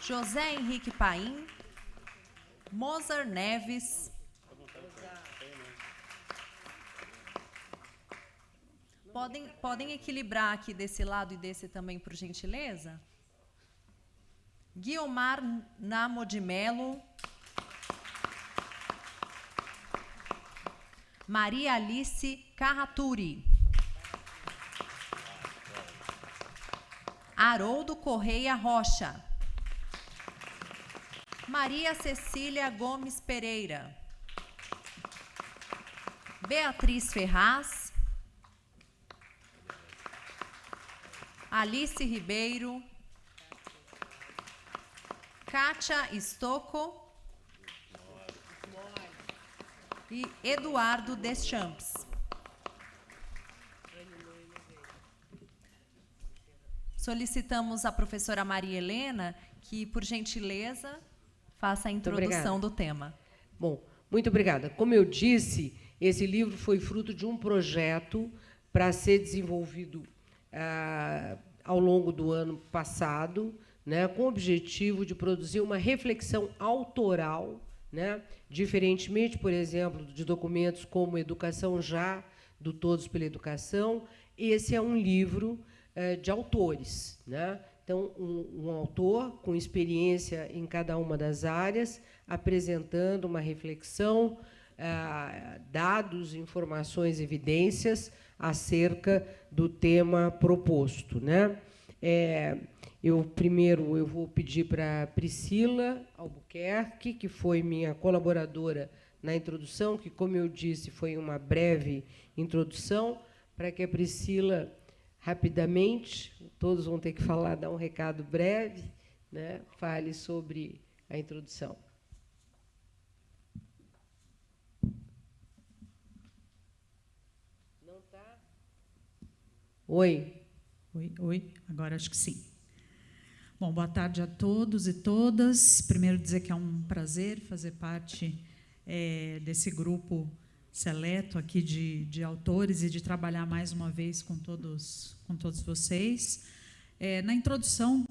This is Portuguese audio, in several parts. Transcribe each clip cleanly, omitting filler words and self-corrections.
José Henrique Paim, Mozar Neves, podem equilibrar aqui desse lado e desse também, por gentileza? Guiomar Namo de Melo, Maria Alice Carraturi, Haroldo Correia Rocha, Maria Cecília Gomes Pereira, Beatriz Ferraz, Alice Ribeiro, Kátia Stocco e Eduardo Deschamps. Solicitamos à professora Maria Helena que, por gentileza, faça a introdução do tema. Bom, muito obrigada. Como eu disse, esse livro foi fruto de um projeto para ser desenvolvido ao longo do ano passado, né, com o objetivo de produzir uma reflexão autoral, né, diferentemente, por exemplo, de documentos como Educação Já, do Todos pela Educação. Esse é um livro de autores, né? Então, um autor com experiência em cada uma das áreas, apresentando uma reflexão, dados, informações, evidências acerca do tema proposto, né? Primeiro eu vou pedir para a Priscila Albuquerque, que foi minha colaboradora na introdução, que, como eu disse, foi uma breve introdução, para que a Priscila, rapidamente, todos vão ter que falar, dar um recado breve, né, fale sobre a introdução. Não está? Oi. Oi, agora acho que sim. Bom, boa tarde a todos e todas. Primeiro dizer que é um prazer fazer parte desse grupo seleto aqui de autores e de trabalhar mais uma vez com todos vocês. Na introdução,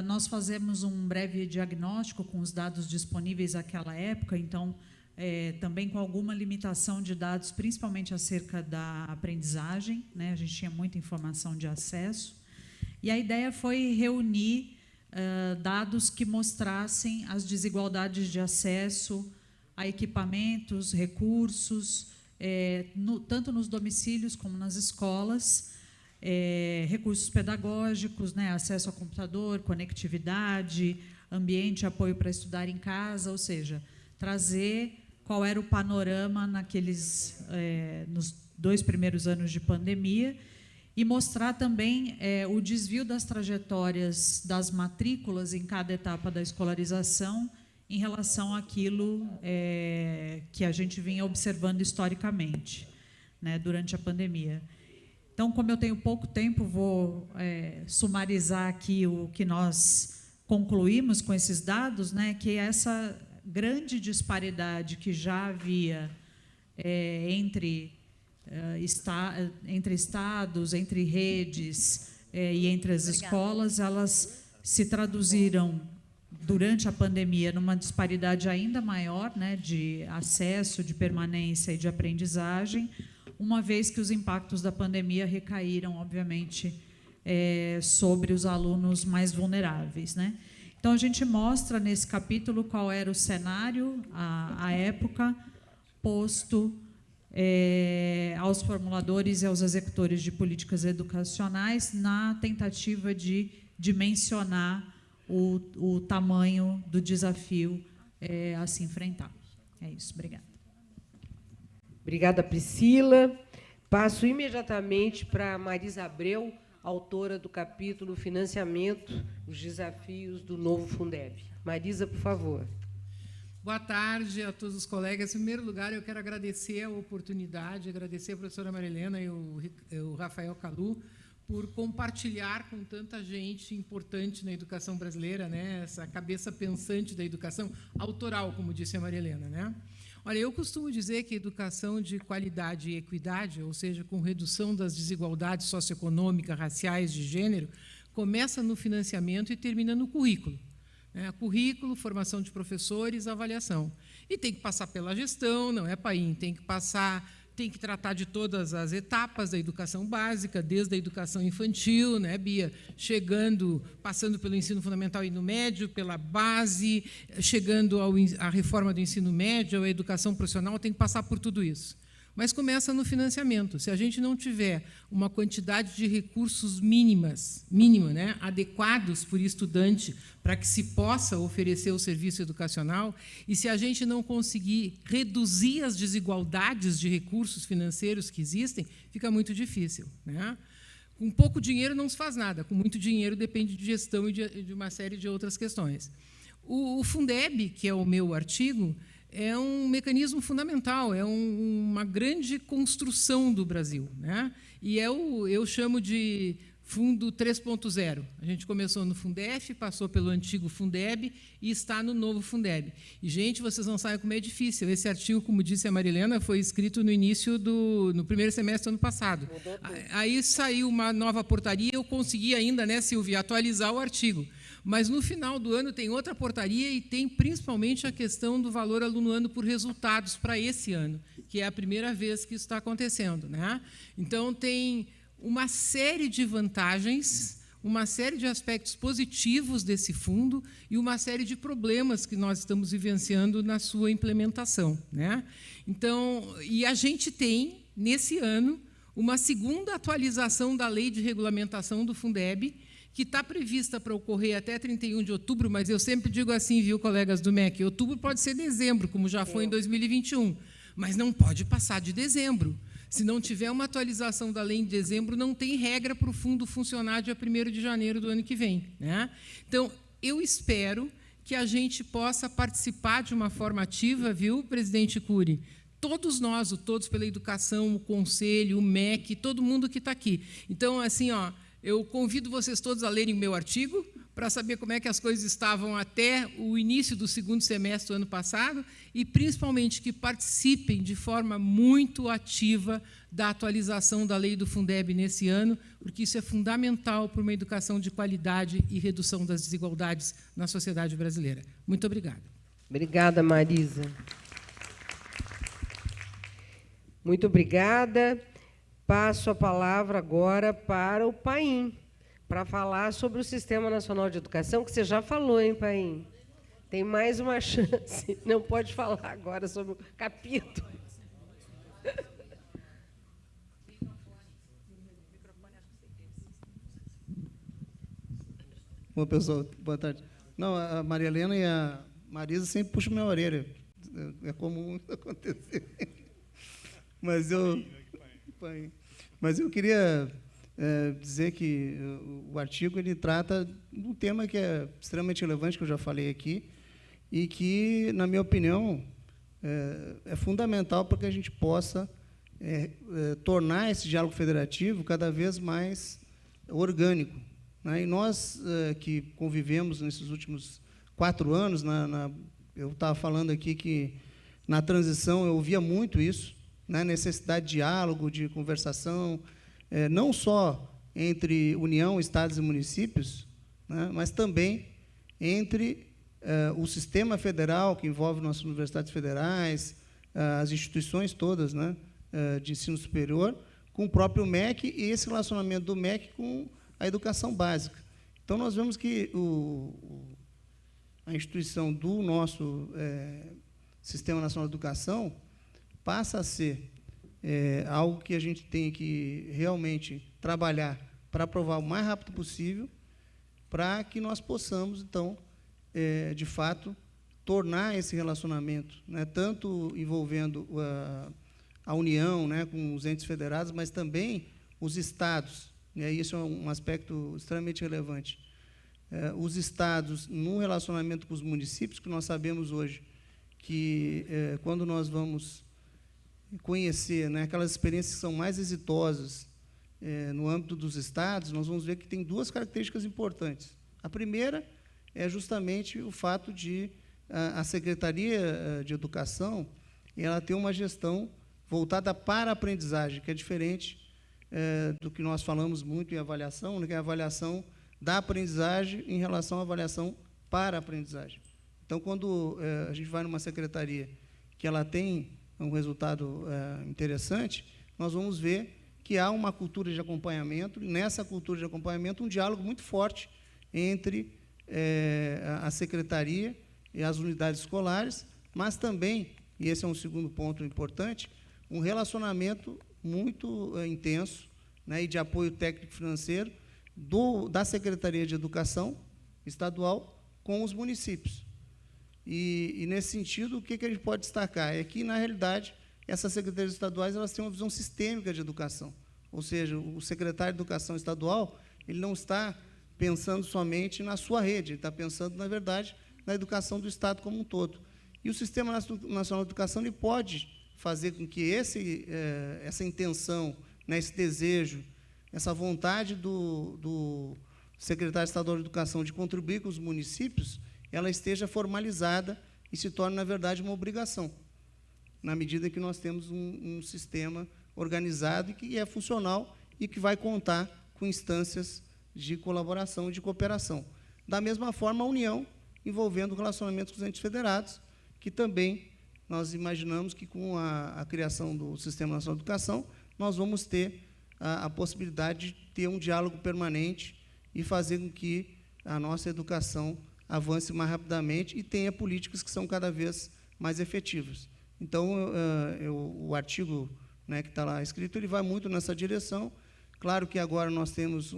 nós fazemos um breve diagnóstico com os dados disponíveis àquela época, então, também com alguma limitação de dados, principalmente acerca da aprendizagem, né? A gente tinha muita informação de acesso. E a ideia foi reunir dados que mostrassem as desigualdades de acesso a equipamentos, recursos, tanto nos domicílios como nas escolas, recursos pedagógicos, né, acesso a computador, conectividade, ambiente, apoio para estudar em casa, ou seja, trazer qual era o panorama nos 2 primeiros anos de pandemia, e mostrar também o desvio das trajetórias das matrículas em cada etapa da escolarização em relação àquilo que a gente vinha observando historicamente, né, durante a pandemia. Então, como eu tenho pouco tempo, vou sumarizar aqui o que nós concluímos com esses dados, né, que essa grande disparidade que já havia entre estados, entre redes e entre as escolas, elas se traduziram, durante a pandemia, numa disparidade ainda maior, né, de acesso, de permanência e de aprendizagem, uma vez que os impactos da pandemia recaíram, obviamente, sobre os alunos mais vulneráveis, né? Então, a gente mostra nesse capítulo qual era o cenário, à época, posto aos formuladores e aos executores de políticas educacionais, na tentativa de dimensionar o tamanho do desafio a se enfrentar. É isso, obrigada. Obrigada, Priscila. Passo imediatamente para a Marisa Abreu, autora do capítulo Financiamento, os desafios do novo Fundeb. Marisa, por favor. Boa tarde a todos os colegas. Em primeiro lugar, eu quero agradecer a oportunidade, agradecer a professora Maria Helena e o Rafael Calu por compartilhar com tanta gente importante na educação brasileira, né, essa cabeça pensante da educação autoral, como disse a Maria Helena, né? Olha, eu costumo dizer que educação de qualidade e equidade, ou seja, com redução das desigualdades socioeconômicas, raciais, de gênero, começa no financiamento e termina no currículo. né? Currículo, formação de professores, avaliação. E tem que passar pela gestão, não é, Paim? Tem que tratar de todas as etapas da educação básica, desde a educação infantil, né, Bia? Passando pelo ensino fundamental e no médio, pela base, chegando à reforma do ensino médio, à educação profissional, tem que passar por tudo isso. Mas começa no financiamento. Se a gente não tiver uma quantidade de recursos mínima, né, adequados por estudante para que se possa oferecer o serviço educacional, e se a gente não conseguir reduzir as desigualdades de recursos financeiros que existem, fica muito difícil, né? Com pouco dinheiro não se faz nada, com muito dinheiro depende de gestão e de uma série de outras questões. O Fundeb, que é o meu artigo, é um mecanismo fundamental, é uma grande construção do Brasil, né? E eu chamo de Fundo 3.0. A gente começou no Fundef, passou pelo antigo Fundeb e está no novo Fundeb. E, gente, vocês não sabem como é difícil. Esse artigo, como disse a Marilena, foi escrito no primeiro semestre do ano passado. Aí saiu uma nova portaria, eu consegui ainda, né, Silvia, atualizar o artigo. Mas, no final do ano, tem outra portaria e tem, principalmente, a questão do valor aluno-ano por resultados para esse ano, que é a primeira vez que isso está acontecendo, né? Então, tem uma série de vantagens, uma série de aspectos positivos desse fundo e uma série de problemas que nós estamos vivenciando na sua implementação, né? Então, e a gente tem, nesse ano, uma segunda atualização da Lei de Regulamentação do Fundeb, que está prevista para ocorrer até 31 de outubro, mas eu sempre digo assim, viu, colegas do MEC, outubro pode ser dezembro, como já foi em 2021, mas não pode passar de dezembro. Se não tiver uma atualização da lei em dezembro, não tem regra para o fundo funcionar dia 1º de janeiro do ano que vem, né? Então, eu espero que a gente possa participar de uma forma ativa, viu, presidente Cury? Todos nós, o Todos pela Educação, o Conselho, o MEC, todo mundo que está aqui. Então, assim, ó, eu convido vocês todos a lerem o meu artigo para saber como é que as coisas estavam até o início do segundo semestre do ano passado e, principalmente, que participem de forma muito ativa da atualização da lei do Fundeb nesse ano, porque isso é fundamental para uma educação de qualidade e redução das desigualdades na sociedade brasileira. Muito obrigada. Obrigada, Marisa. Muito obrigada. Passo a palavra agora para o Paim, para falar sobre o Sistema Nacional de Educação, que você já falou, hein, Paim? Tem mais uma chance. Não pode falar agora sobre o capítulo. Bom, pessoal, boa tarde. Não, a Maria Helena e a Marisa sempre puxam minha orelha. É comum acontecer. Mas eu queria dizer que o artigo ele trata de um tema que é extremamente relevante, que eu já falei aqui, e que, na minha opinião, é fundamental para que a gente possa tornar esse diálogo federativo cada vez mais orgânico, né? E nós que convivemos nesses últimos 4 anos, eu estava falando aqui que, na transição, eu ouvia muito isso, né? Necessidade de diálogo, de conversação, não só entre União, estados e municípios, né? Mas também entre o sistema federal, que envolve nossas universidades federais, as instituições todas, né, de ensino superior, com o próprio MEC e esse relacionamento do MEC com a educação básica. Então, nós vemos que a instituição do nosso Sistema Nacional de Educação passa a ser algo que a gente tem que realmente trabalhar para aprovar o mais rápido possível, para que nós possamos, então, de fato, tornar esse relacionamento, né, tanto envolvendo a União, né, com os entes federados, mas também os estados. E aí isso é um aspecto extremamente relevante. Os estados, no relacionamento com os municípios, que nós sabemos hoje que, quando nós vamos conhecer, né, aquelas experiências que são mais exitosas no âmbito dos estados, nós vamos ver que tem 2 características importantes. A primeira é justamente o fato de a Secretaria de Educação ela ter uma gestão voltada para a aprendizagem, que é diferente do que nós falamos muito em avaliação, né, que é a avaliação da aprendizagem em relação à avaliação para a aprendizagem. Então, quando a gente vai numa secretaria que ela tem um resultado interessante, nós vamos ver que há uma cultura de acompanhamento, e nessa cultura de acompanhamento, um diálogo muito forte entre a secretaria e as unidades escolares, mas também, e esse é um segundo ponto importante, um relacionamento muito intenso, né, e de apoio técnico-financeiro da Secretaria de Educação Estadual com os municípios. E nesse sentido, o que a gente pode destacar? É que, na realidade, essas secretarias estaduais elas têm uma visão sistêmica de educação. Ou seja, o secretário de Educação Estadual ele não está pensando somente na sua rede, ele está pensando, na verdade, na educação do Estado como um todo. E o Sistema Nacional de Educação ele pode fazer com que essa intenção, né, esse desejo, essa vontade do secretário estadual de Educação de contribuir com os municípios, ela esteja formalizada e se torne, na verdade, uma obrigação, na medida que nós temos um sistema organizado e que é funcional e que vai contar com instâncias de colaboração e de cooperação. Da mesma forma, a União, envolvendo relacionamentos com os entes federados, que também nós imaginamos que, com a criação do Sistema Nacional de Educação, nós vamos ter a possibilidade de ter um diálogo permanente e fazer com que a nossa educação avance mais rapidamente e tenha políticas que são cada vez mais efetivas. Então, o artigo, né, que está lá escrito, ele vai muito nessa direção. Claro que agora nós temos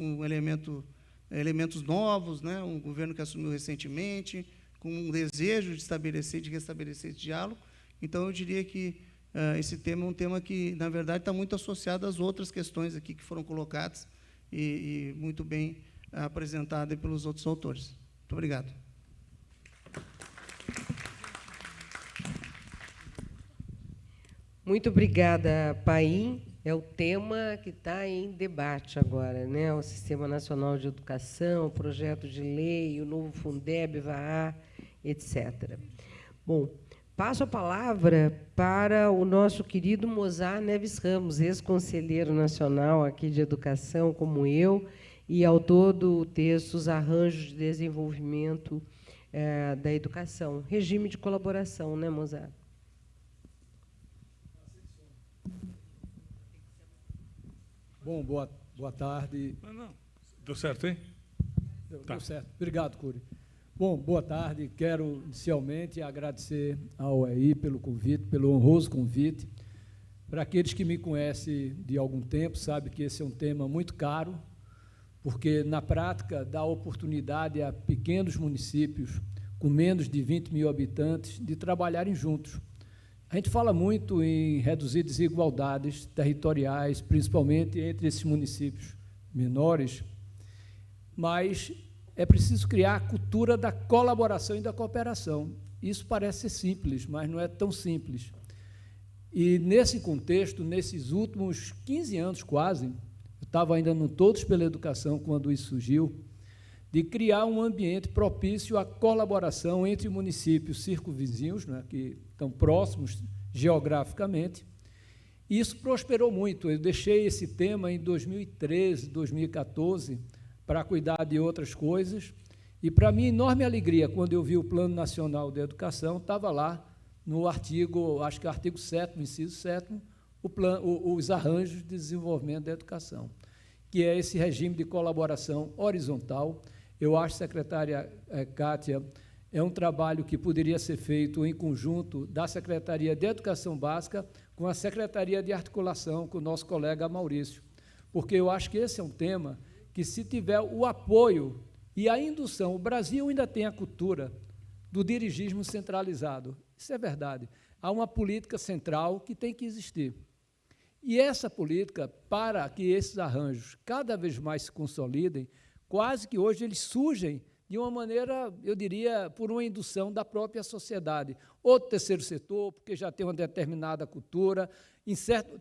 elementos novos, né, um governo que assumiu recentemente, com um desejo de restabelecer esse diálogo. Então, eu diria que esse tema é um tema que, na verdade, está muito associado às outras questões aqui que foram colocadas e muito bem apresentadas pelos outros autores. Muito obrigado. Muito obrigada, Paim. É o tema que está em debate agora, né? O Sistema Nacional de Educação, o projeto de lei, o novo Fundeb, VAA, etc. Bom, passo a palavra para o nosso querido Mozar Neves Ramos, ex-conselheiro nacional aqui de Educação, como eu, e autor do texto Os Arranjos de Desenvolvimento da Educação. Regime de colaboração, né, Mozar? Bom, boa tarde. Não. Deu certo, hein? Deu certo. Obrigado, Cury. Bom, boa tarde. Quero, inicialmente, agradecer ao OEI pelo convite, pelo honroso convite. Para aqueles que me conhecem de algum tempo, sabem que esse é um tema muito caro, porque, na prática, dá oportunidade a pequenos municípios com menos de 20 mil habitantes de trabalharem juntos. A gente fala muito em reduzir desigualdades territoriais, principalmente entre esses municípios menores, mas é preciso criar a cultura da colaboração e da cooperação. Isso parece ser simples, mas não é tão simples. E, nesse contexto, nesses últimos 15 anos, quase, eu estava ainda no Todos pela Educação, quando isso surgiu, de criar um ambiente propício à colaboração entre municípios circunvizinhos, né, que estão próximos geograficamente. E isso prosperou muito. Eu deixei esse tema em 2013, 2014, para cuidar de outras coisas. E, para minha enorme alegria, quando eu vi o Plano Nacional de Educação, estava lá no artigo, acho que é o artigo 7º, inciso 7º, os arranjos de desenvolvimento da educação, que é esse regime de colaboração horizontal. Eu acho, secretária Kátia, é um trabalho que poderia ser feito em conjunto da Secretaria de Educação Básica com a Secretaria de Articulação, com o nosso colega Maurício, porque eu acho que esse é um tema que, se tiver o apoio e a indução, o Brasil ainda tem a cultura do dirigismo centralizado, isso é verdade. Há uma política central que tem que existir. E essa política, para que esses arranjos cada vez mais se consolidem, quase que hoje eles surgem de uma maneira, eu diria, por uma indução da própria sociedade, ou do terceiro setor, porque já tem uma determinada cultura,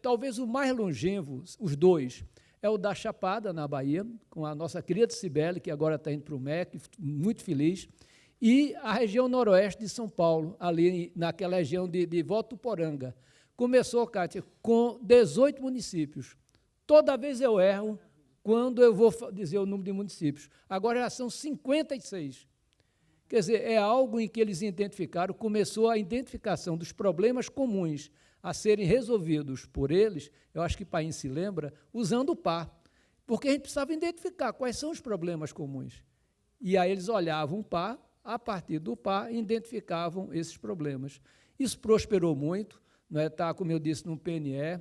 talvez o mais longevo, os dois, é o da Chapada, na Bahia, com a nossa querida Cibele, que agora está indo para o MEC, muito feliz, e a região noroeste de São Paulo, ali naquela região de Votuporanga. Começou, Kátia, com 18 municípios. Toda vez eu erro quando eu vou dizer o número de municípios. Agora já são 56. Quer dizer, é algo em que eles identificaram, começou a identificação dos problemas comuns a serem resolvidos por eles, eu acho que Paim se lembra, usando o par, porque a gente precisava identificar quais são os problemas comuns. E aí eles olhavam o par, a partir do par, identificavam esses problemas. Isso prosperou muito, não é? Está, como eu disse, no PNE.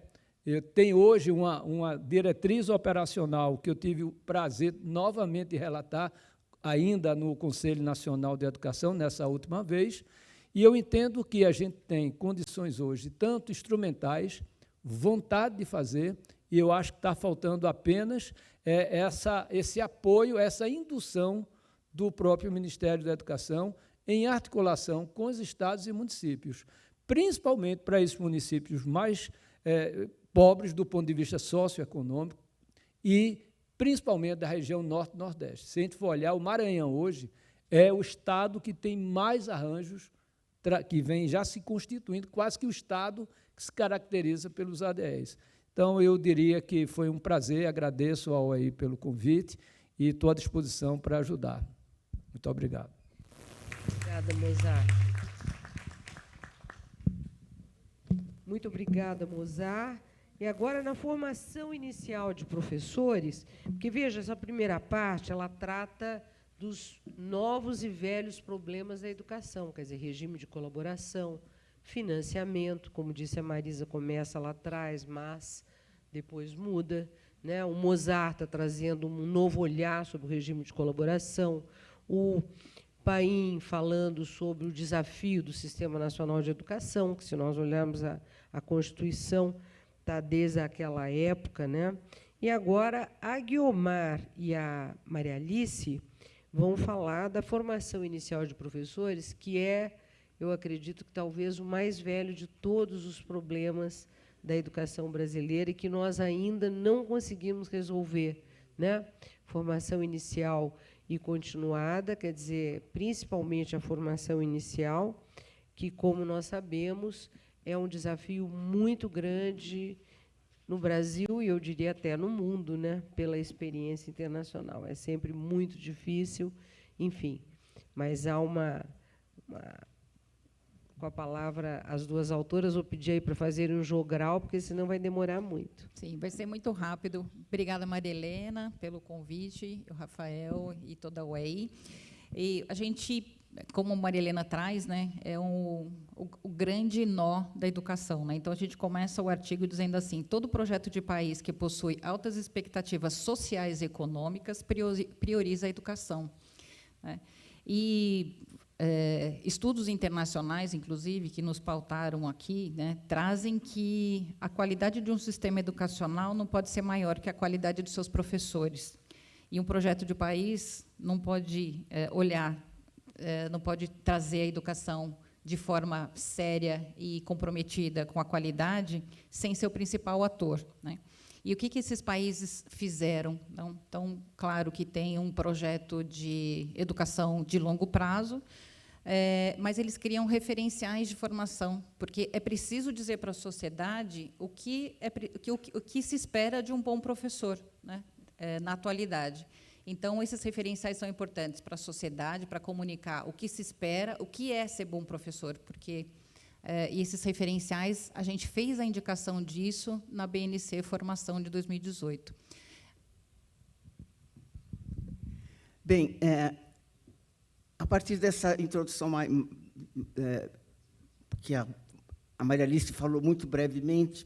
Tem hoje uma diretriz operacional que eu tive o prazer novamente de relatar, ainda no Conselho Nacional de Educação, nessa última vez, e eu entendo que a gente tem condições hoje, tanto instrumentais, vontade de fazer, e eu acho que está faltando apenas esse apoio, essa indução do próprio Ministério da Educação, em articulação com os estados e municípios, principalmente para esses municípios mais pobres do ponto de vista socioeconômico e principalmente da região norte-nordeste. Se a gente for olhar, o Maranhão hoje é o estado que tem mais arranjos, que vem já se constituindo, quase que o estado que se caracteriza pelos ADEs. Então, eu diria que foi um prazer, agradeço ao OEI pelo convite e estou à disposição para ajudar. Muito obrigado. Obrigada, Mozart. Muito obrigada, Mozart. E agora, na formação inicial de professores, porque, veja, essa primeira parte, ela trata dos novos e velhos problemas da educação, quer dizer, regime de colaboração, financiamento, como disse a Marisa, começa lá atrás, mas depois muda, né? O Mozart está trazendo um novo olhar sobre o regime de colaboração, o Paim falando sobre o desafio do Sistema Nacional de Educação, que, se nós olharmos a Constituição, está desde aquela época, né? E agora a Guiomar e a Maria Alice vão falar da formação inicial de professores, que é, eu acredito, que talvez o mais velho de todos os problemas da educação brasileira e que nós ainda não conseguimos resolver, né? Formação inicial e continuada, quer dizer, principalmente a formação inicial, que, como nós sabemos, é um desafio muito grande no Brasil e, eu diria, até no mundo, né, pela experiência internacional. É sempre muito difícil, enfim. Mas há com a palavra, as duas autoras, vou pedir aí para fazerem um jogral, porque senão vai demorar muito. Sim, vai ser muito rápido. Obrigada, Maria Helena, pelo convite, o Rafael e toda a UEI. E a gente, como a Maria Helena traz, né, é o grande nó da educação, né? Então, a gente começa o artigo dizendo assim: todo projeto de país que possui altas expectativas sociais e econômicas prioriza a educação, né? E estudos internacionais, inclusive, que nos pautaram aqui, né, trazem que a qualidade de um sistema educacional não pode ser maior que a qualidade dos seus professores. E um projeto de país não pode não pode trazer a educação de forma séria e comprometida com a qualidade sem ser o principal ator, né? E o que esses países fizeram? Então, claro que tem um projeto de educação de longo prazo, mas eles criam referenciais de formação, porque é preciso dizer para a sociedade o que se espera de um bom professor, né, na atualidade. Então, esses referenciais são importantes para a sociedade, para comunicar o que se espera, o que é ser bom professor, porque e esses referenciais, a gente fez a indicação disso na BNC Formação de 2018. Bem, a partir dessa introdução que a Maria Alice falou muito brevemente,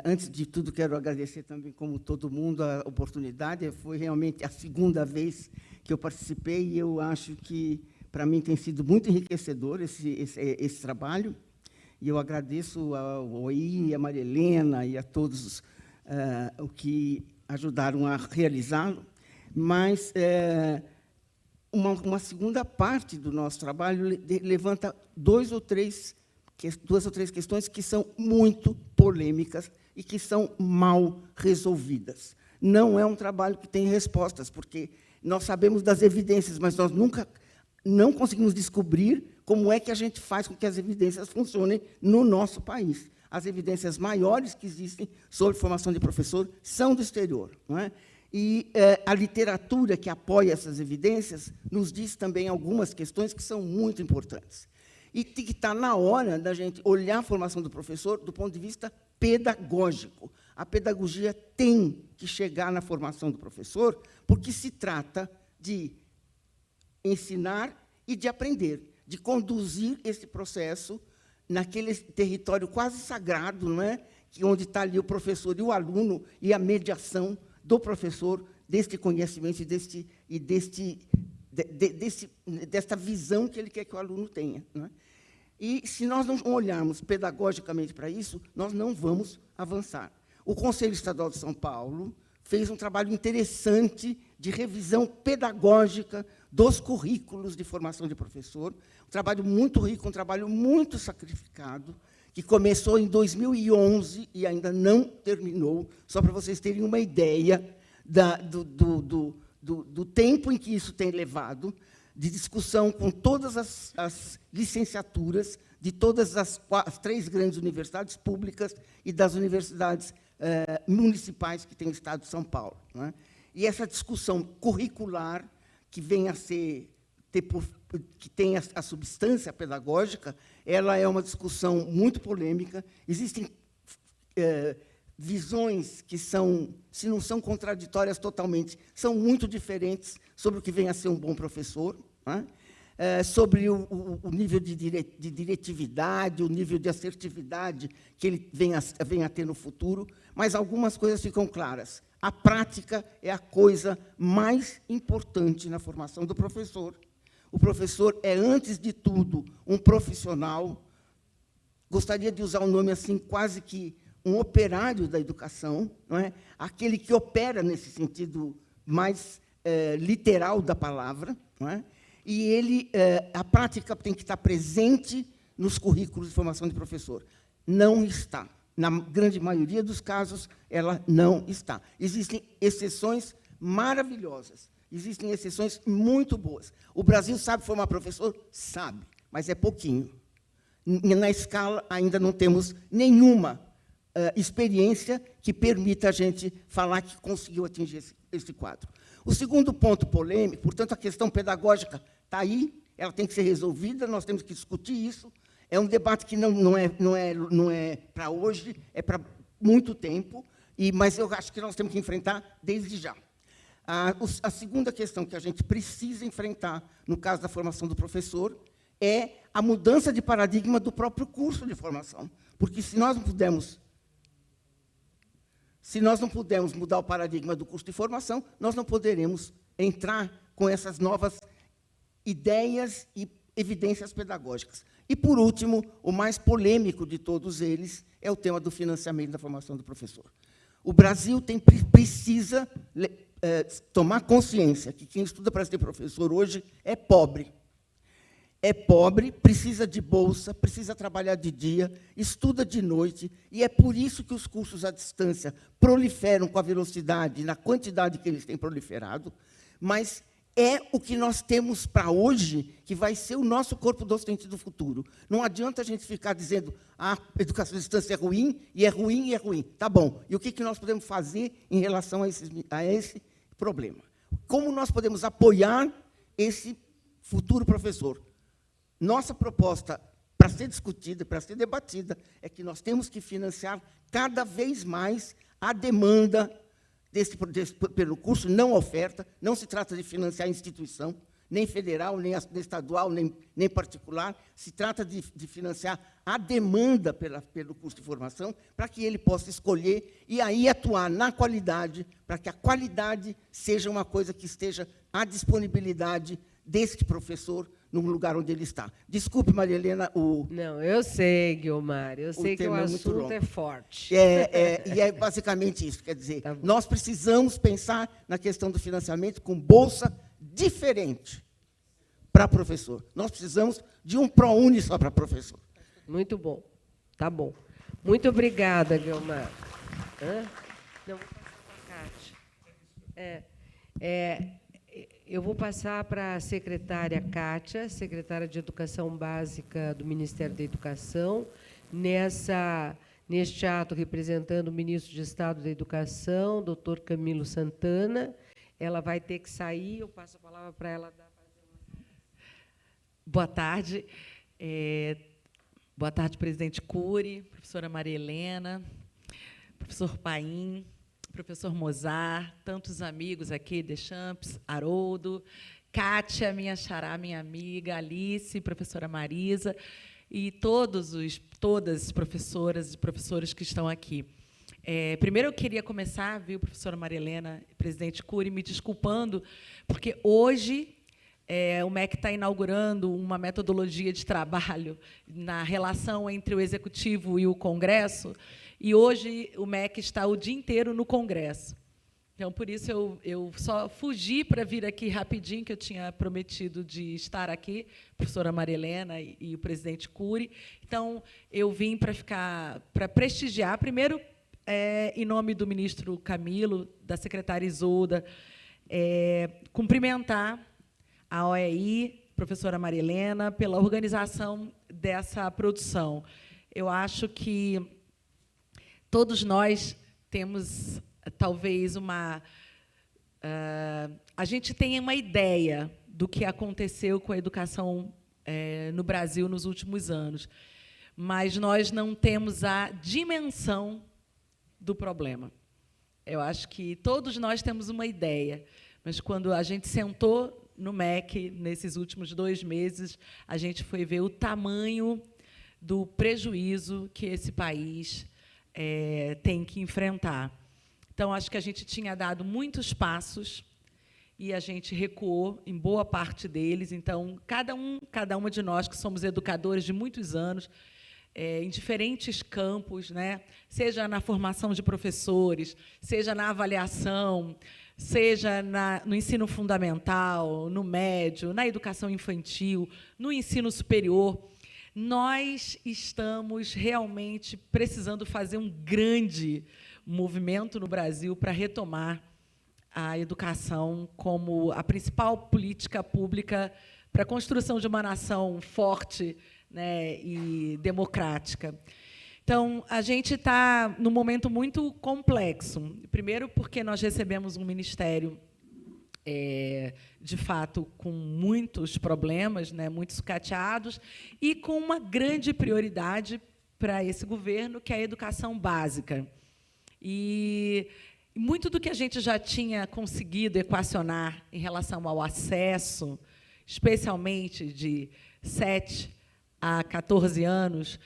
antes de tudo, quero agradecer também, como todo mundo, a oportunidade. Foi realmente a segunda vez que eu participei e eu acho que, para mim, tem sido muito enriquecedor esse trabalho. E eu agradeço ao OI, a Maria Helena e a todos o que ajudaram a realizá-lo. Mas uma segunda parte do nosso trabalho levanta duas ou três questões que são muito polêmicas e que são mal resolvidas. Não é um trabalho que tem respostas, porque nós sabemos das evidências, mas nós nunca não conseguimos descobrir como é que a gente faz com que as evidências funcionem no nosso país. As evidências maiores que existem sobre formação de professor são do exterior, não é? E a literatura que apoia essas evidências nos diz também algumas questões que são muito importantes. E que está na hora da gente olhar a formação do professor do ponto de vista pedagógico. A pedagogia tem que chegar na formação do professor, porque se trata de ensinar e de aprender, de conduzir esse processo naquele território quase sagrado, não é? Onde está ali o professor e o aluno, e a mediação do professor deste conhecimento e desta visão que ele quer que o aluno tenha, não é? E, se nós não olharmos pedagogicamente para isso, nós não vamos avançar. O Conselho Estadual de São Paulo fez um trabalho interessante de revisão pedagógica dos currículos de formação de professor, um trabalho muito rico, um trabalho muito sacrificado, que começou em 2011 e ainda não terminou, só para vocês terem uma ideia do tempo em que isso tem levado, de discussão com todas as licenciaturas de todas as 3 grandes universidades públicas e das universidades municipais que tem o Estado de São Paulo, não é? E essa discussão curricular, que vem a que tem a substância pedagógica, ela é uma discussão muito polêmica. Existem visões que são, se não são contraditórias totalmente, são muito diferentes sobre o que vem a ser um bom professor, não é? Sobre o nível de diretividade, o nível de assertividade que ele vem a ter no futuro, mas algumas coisas ficam claras. A prática é a coisa mais importante na formação do professor. O professor é, antes de tudo, um profissional. Gostaria de usar um nome assim, quase que um operário da educação, não é? Aquele que opera nesse sentido mais literal da palavra, não é? E a prática tem que estar presente nos currículos de formação de professor. Não está. Na grande maioria dos casos, ela não está. Existem exceções maravilhosas, existem exceções muito boas. O Brasil sabe formar professor? Sabe, mas é pouquinho. Na escala, ainda não temos nenhuma experiência que permita a gente falar que conseguiu atingir esse quadro. O segundo ponto polêmico, portanto, a questão pedagógica está aí, ela tem que ser resolvida, nós temos que discutir isso. É um debate que não é para hoje, é para muito tempo, mas eu acho que nós temos que enfrentar desde já. A segunda questão que a gente precisa enfrentar, no caso da formação do professor, é a mudança de paradigma do próprio curso de formação. Porque, se nós não pudermos mudar o paradigma do curso de formação, nós não poderemos entrar com essas novas ideias e evidências pedagógicas. E, por último, o mais polêmico de todos eles é o tema do financiamento da formação do professor. O Brasil precisa tomar consciência que quem estuda para ser professor hoje é pobre. É pobre, precisa de bolsa, precisa trabalhar de dia, estuda de noite, e é por isso que os cursos à distância proliferam com a velocidade e na quantidade que eles têm proliferado, mas é o que nós temos para hoje que vai ser o nosso corpo docente do futuro. Não adianta a gente ficar dizendo a educação à distância é ruim, e é ruim, e é ruim. Tá bom. E o que nós podemos fazer em relação a esse problema? Como nós podemos apoiar esse futuro professor? Nossa proposta, para ser discutida, para ser debatida, é que nós temos que financiar cada vez mais a demanda pelo curso, não oferta. Não se trata de financiar a instituição, nem federal, nem estadual, nem particular. Se trata de financiar a demanda pelo curso de formação, para que ele possa escolher e aí atuar na qualidade, para que a qualidade seja uma coisa que esteja à disponibilidade deste professor no lugar onde ele está. Desculpe, Maria Helena, Não, eu sei, Guilmar, eu sei que o assunto é forte. E é basicamente isso, quer dizer, tá, nós precisamos pensar na questão do financiamento com bolsa diferente para professor. Nós precisamos de um ProUni só para professor. Muito bom. Tá bom. Muito obrigada, Guilmar. Não, vou passar para a Kátia. Eu vou passar para a secretária Kátia, secretária de Educação Básica do Ministério da Educação, neste ato, representando o ministro de Estado da Educação, doutor Camilo Santana. Ela vai ter que sair, eu passo a palavra para ela. Boa tarde. Boa tarde, presidente Cury, professora Maria Helena, professor Paim, professor Mozart, tantos amigos aqui, Deschamps, Haroldo, Kátia, minha xará, minha amiga, Alice, professora Marisa, e todas as professoras e professores que estão aqui. Primeiro, eu queria começar, viu, professora Maria Helena, presidente Cury, me desculpando, porque hoje o MEC está inaugurando uma metodologia de trabalho na relação entre o Executivo e o Congresso, e hoje o MEC está o dia inteiro no Congresso. Então, por isso, eu só fugi para vir aqui rapidinho, que eu tinha prometido de estar aqui, professora Maria Helena e o presidente Cury. Então, eu vim para prestigiar, primeiro, em nome do ministro Camilo, da secretária Isolda, cumprimentar a OEI, professora Maria Helena, pela organização dessa produção. Eu acho que todos nós temos, talvez, a gente tem uma ideia do que aconteceu com a educação no Brasil nos últimos anos, mas nós não temos a dimensão do problema. Eu acho que todos nós temos uma ideia, mas, quando a gente sentou no MEC, nesses últimos 2 meses, a gente foi ver o tamanho do prejuízo que esse país tem que enfrentar. Então, acho que a gente tinha dado muitos passos e a gente recuou em boa parte deles. Então, cada uma de nós, que somos educadores de muitos anos, em diferentes campos, né? Seja na formação de professores, seja na avaliação, seja no ensino fundamental, no médio, na educação infantil, no ensino superior, nós estamos realmente precisando fazer um grande movimento no Brasil para retomar a educação como a principal política pública para a construção de uma nação forte, né, e democrática. Então, a gente está num momento muito complexo. Primeiro, porque nós recebemos um ministério, de fato, com muitos problemas, né, muito sucateados, e com uma grande prioridade para esse governo, que é a educação básica. E muito do que a gente já tinha conseguido equacionar em relação ao acesso, especialmente de 7 a 14 anos,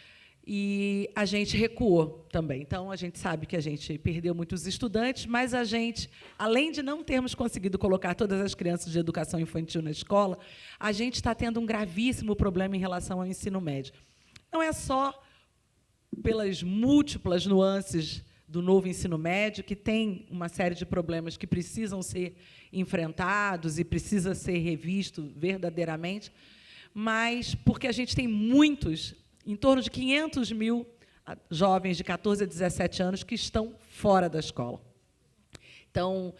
e a gente recuou também. Então, a gente sabe que a gente perdeu muitos estudantes, mas a gente, além de não termos conseguido colocar todas as crianças de educação infantil na escola, a gente está tendo um gravíssimo problema em relação ao ensino médio. Não é só pelas múltiplas nuances do novo ensino médio, que tem uma série de problemas que precisam ser enfrentados e precisa ser revisto verdadeiramente, mas porque a gente tem muitos, em torno de 500 mil jovens de 14 a 17 anos que estão fora da escola. Então,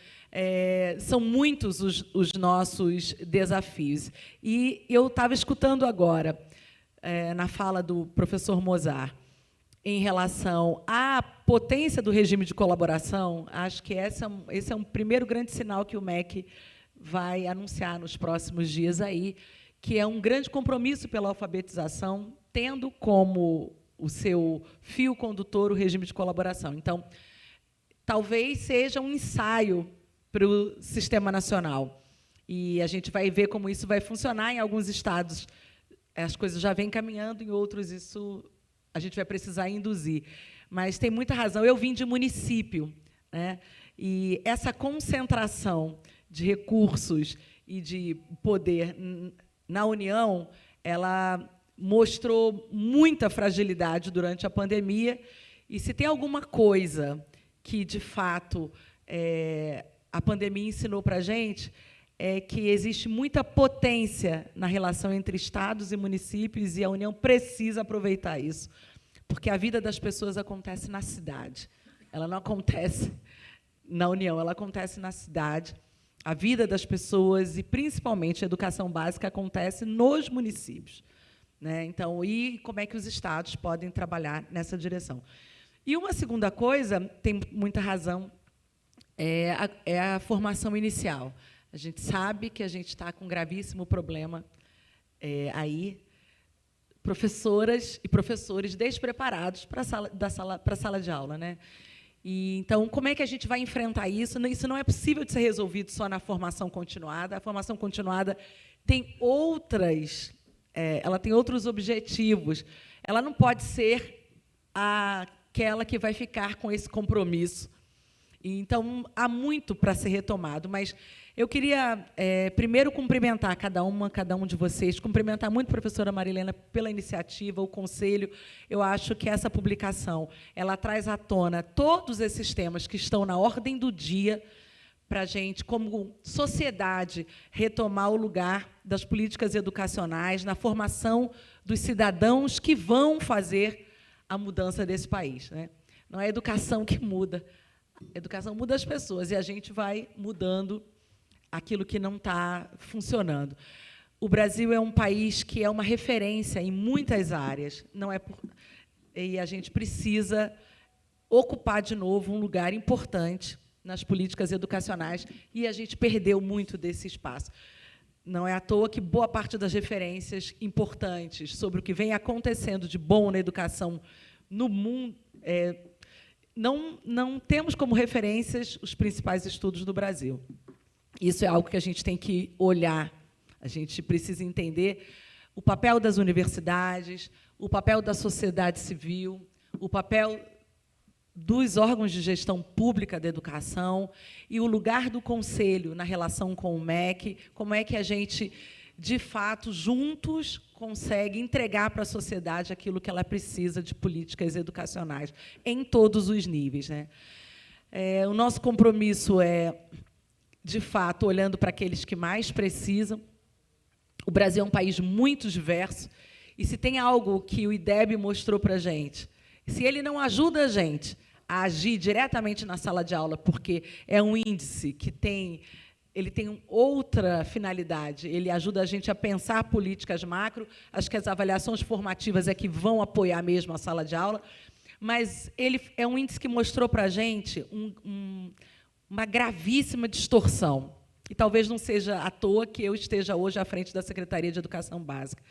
são muitos os nossos desafios. E eu estava escutando agora, na fala do professor Mozart, em relação à potência do regime de colaboração. Acho que esse é um primeiro grande sinal que o MEC vai anunciar nos próximos dias, aí, que é um grande compromisso pela alfabetização, tendo como o seu fio condutor o regime de colaboração. Então, talvez seja um ensaio para o sistema nacional. E a gente vai ver como isso vai funcionar. Em alguns estados, as coisas já vêm caminhando, em outros, isso a gente vai precisar induzir. Mas tem muita razão. Eu vim de município, né? E essa concentração de recursos e de poder na União, ela mostrou muita fragilidade durante a pandemia, e se tem alguma coisa que, de fato, a pandemia ensinou para a gente, é que existe muita potência na relação entre estados e municípios, e a União precisa aproveitar isso, porque a vida das pessoas acontece na cidade. Ela não acontece na União, ela acontece na cidade. A vida das pessoas, e principalmente a educação básica, acontece nos municípios, né? Então, e como é que os estados podem trabalhar nessa direção? E uma segunda coisa, tem muita razão, é a formação inicial. A gente sabe que a gente está com um gravíssimo problema aí, professoras e professores despreparados para a sala de aula, né? E, então, como é que a gente vai enfrentar isso? Isso não é possível de ser resolvido só na formação continuada. A formação continuada tem ela tem outros objetivos. Ela não pode ser aquela que vai ficar com esse compromisso. Então, há muito para ser retomado, mas eu queria, primeiro, cumprimentar cada um de vocês, cumprimentar muito a professora Marilena pela iniciativa, o conselho. Eu acho que essa publicação ela traz à tona todos esses temas que estão na ordem do dia para a gente, como sociedade, retomar o lugar das políticas educacionais na formação dos cidadãos que vão fazer a mudança desse país, né? Não é a educação que muda, a educação muda as pessoas, e a gente vai mudando aquilo que não está funcionando. O Brasil é um país que é uma referência em muitas áreas, e a gente precisa ocupar de novo um lugar importante nas políticas educacionais, e a gente perdeu muito desse espaço. Não é à toa que boa parte das referências importantes sobre o que vem acontecendo de bom na educação no mundo, não temos como referências os principais estudos do Brasil. Isso é algo que a gente tem que olhar. A gente precisa entender o papel das universidades, o papel da sociedade civil, o papel dos órgãos de gestão pública da educação e o lugar do Conselho na relação com o MEC, como é que a gente, de fato, juntos, consegue entregar para a sociedade aquilo que ela precisa de políticas educacionais, em todos os níveis, né? O nosso compromisso é, de fato, olhando para aqueles que mais precisam. O Brasil é um país muito diverso, e se tem algo que o IDEB mostrou para a gente, se ele não ajuda a gente a agir diretamente na sala de aula, porque é um índice que tem outra finalidade, ele ajuda a gente a pensar políticas macro, acho que as avaliações formativas é que vão apoiar mesmo a sala de aula, mas ele é um índice que mostrou para a gente uma gravíssima distorção, e talvez não seja à toa que eu esteja hoje à frente da Secretaria de Educação Básica.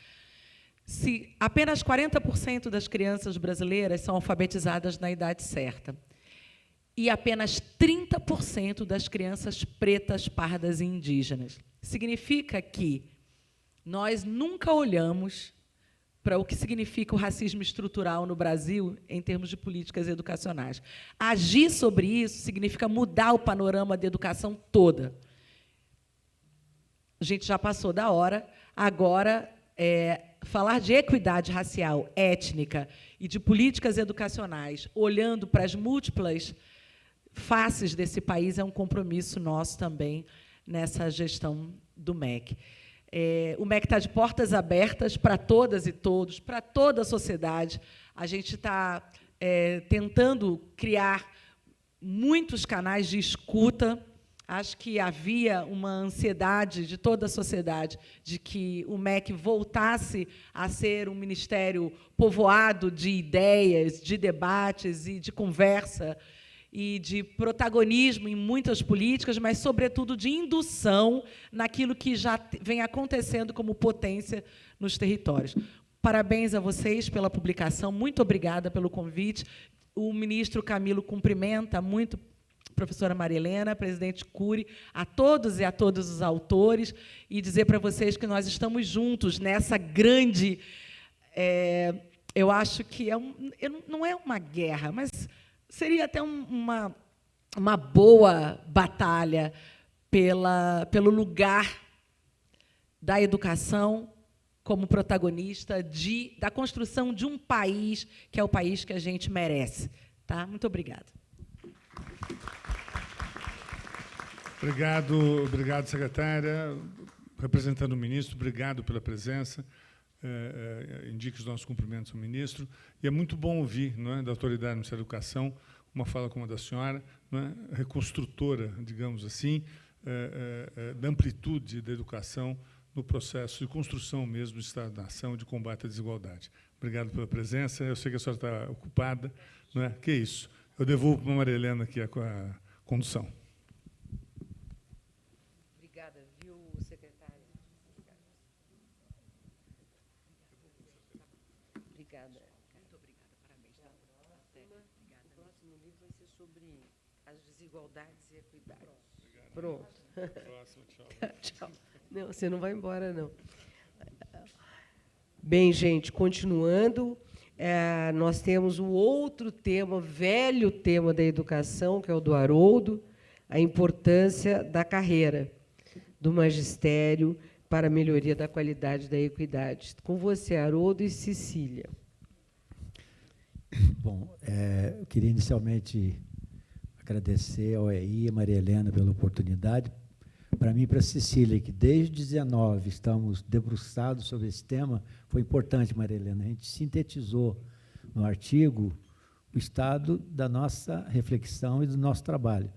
Se apenas 40% das crianças brasileiras são alfabetizadas na idade certa, e apenas 30% das crianças pretas, pardas e indígenas, significa que nós nunca olhamos para o que significa o racismo estrutural no Brasil em termos de políticas educacionais. Agir sobre isso significa mudar o panorama da educação toda. A gente já passou da hora, agora falar de equidade racial, étnica e de políticas educacionais, olhando para as múltiplas faces desse país, é um compromisso nosso também nessa gestão do MEC. O MEC está de portas abertas para todas e todos, para toda a sociedade. A gente está tentando criar muitos canais de escuta. Acho que havia uma ansiedade de toda a sociedade de que o MEC voltasse a ser um ministério povoado de ideias, de debates e de conversa e de protagonismo em muitas políticas, mas, sobretudo, de indução naquilo que já vem acontecendo como potência nos territórios. Parabéns a vocês pela publicação, muito obrigada pelo convite. O ministro Camilo cumprimenta muito a professora Maria Helena, presidente Cury, a todos e a todos os autores, e dizer para vocês que nós estamos juntos nessa grande... eu acho que não é uma guerra, mas seria até uma boa batalha pelo lugar da educação como protagonista da construção de um país que é o país que a gente merece. Tá? Muito obrigada. Obrigado, secretária. Representando o ministro, obrigado pela presença. Indique os nossos cumprimentos ao ministro. E é muito bom ouvir, não é, da autoridade do Ministério da Educação uma fala como a da senhora, não é, reconstrutora, digamos assim, da amplitude da educação no processo de construção mesmo do Estado da Nação, de combate à desigualdade. Obrigado pela presença. Eu sei que a senhora está ocupada, não é? Que isso. Eu devolvo para a Maria Helena aqui a condução. Obrigada, viu, secretária? Obrigada. Muito obrigada, parabéns. O próximo livro vai ser sobre as desigualdades e equidade. Pronto. Próximo, tchau. Tchau. Não, você não vai embora, não. Bem, gente, continuando, nós temos o outro tema, velho tema da educação, que é o do Haroldo, a importância da carreira do magistério para a melhoria da qualidade da equidade. Com você, Haroldo e Cecília. Bom, eu queria inicialmente agradecer ao EI e a Maria Helena pela oportunidade. Para mim e para a Cecília, que desde 19 estamos debruçados sobre esse tema, foi importante, Maria Helena. A gente sintetizou no artigo o estado da nossa reflexão e do nosso trabalho.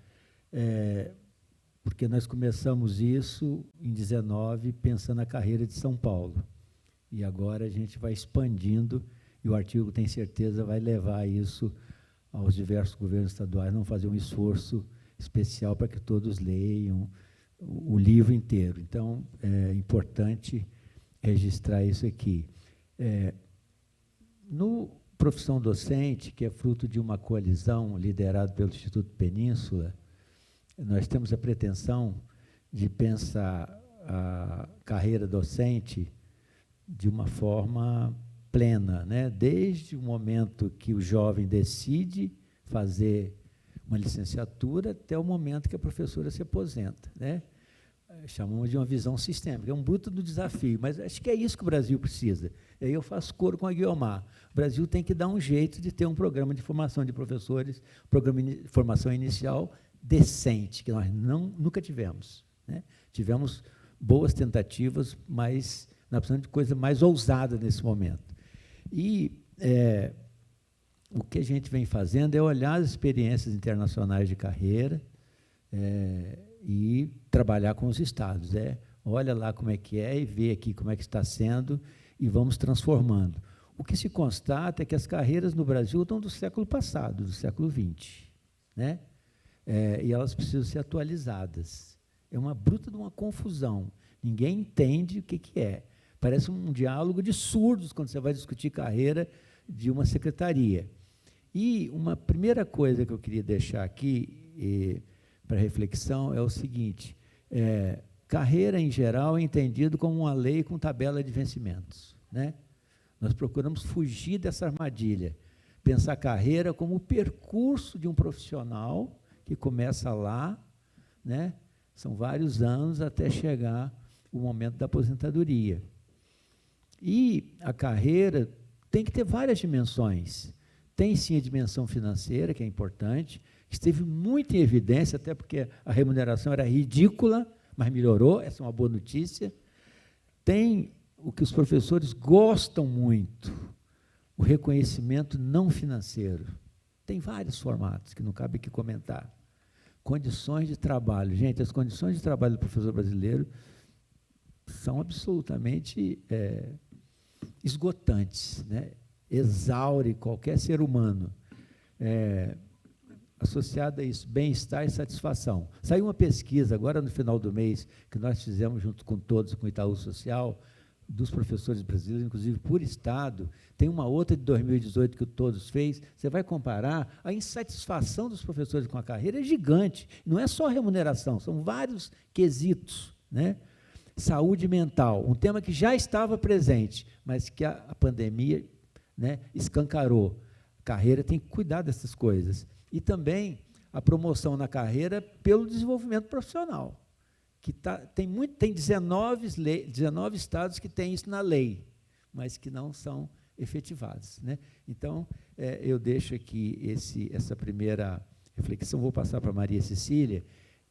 Porque nós começamos isso em 19, pensando na carreira de São Paulo. E agora a gente vai expandindo, e o artigo, tenho certeza, vai levar isso aos diversos governos estaduais, não fazer um esforço especial para que todos leiam o livro inteiro. Então, é importante registrar isso aqui. No Profissão Docente, que é fruto de uma coalizão liderada pelo Instituto Península, nós temos a pretensão de pensar a carreira docente de uma forma plena, né? Desde o momento que o jovem decide fazer uma licenciatura até o momento que a professora se aposenta, né? Chamamos de uma visão sistêmica, é um bruto do desafio, mas acho que é isso que o Brasil precisa. E aí eu faço coro com a Guiomar. O Brasil tem que dar um jeito de ter um programa de formação de professores, programa de formação inicial decente, que nós nunca tivemos, né? Tivemos boas tentativas, mas nós precisamos de coisa mais ousada nesse momento. E o que a gente vem fazendo é olhar as experiências internacionais de carreira e trabalhar com os estados. Olha lá como é que é e vê aqui como é que está sendo e vamos transformando. O que se constata é que as carreiras no Brasil estão do século passado, do século XX, né? E elas precisam ser atualizadas. É uma bruta de uma confusão. Ninguém entende o que é. Parece um diálogo de surdos quando você vai discutir carreira de uma secretaria. E uma primeira coisa que eu queria deixar aqui para reflexão é o seguinte: carreira, em geral, é entendido como uma lei com tabela de vencimentos, né? Nós procuramos fugir dessa armadilha, pensar a carreira como o percurso de um profissional que começa lá, né? São vários anos até chegar o momento da aposentadoria. E a carreira tem que ter várias dimensões. Tem, sim, a dimensão financeira, que é importante, que esteve muito em evidência, até porque a remuneração era ridícula, mas melhorou, essa é uma boa notícia. Tem o que os professores gostam muito, o reconhecimento não financeiro. Tem vários formatos, que não cabe aqui comentar. Condições de trabalho. Gente, as condições de trabalho do professor brasileiro são absolutamente esgotantes, né? Exaure qualquer ser humano. Associado a isso, bem-estar e satisfação. Saiu uma pesquisa, agora no final do mês, que nós fizemos junto com todos, com o Itaú Social, dos professores brasileiros, inclusive por estado. Tem uma outra de 2018 que o Todos fez. Você vai comparar, a insatisfação dos professores com a carreira é gigante. Não é só remuneração, são vários quesitos, né? Saúde mental, um tema que já estava presente, mas que a pandemia, né, escancarou. A carreira tem que cuidar dessas coisas. E também a promoção na carreira pelo desenvolvimento profissional, que tem 19 estados que têm isso na lei, mas que não são efetivados, né? Então, eu deixo aqui essa primeira reflexão, vou passar para a Maria Cecília,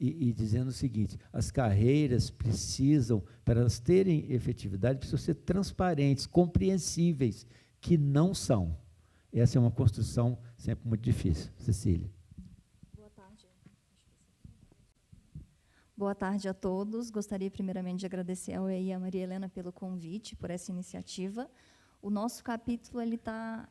e dizendo o seguinte: as carreiras precisam, para elas terem efetividade, precisam ser transparentes, compreensíveis, que não são. Essa é uma construção sempre muito difícil. Cecília. Boa tarde. Boa tarde a todos. Gostaria, primeiramente, de agradecer ao EI e à Maria Helena pelo convite, por essa iniciativa. O nosso capítulo ele tá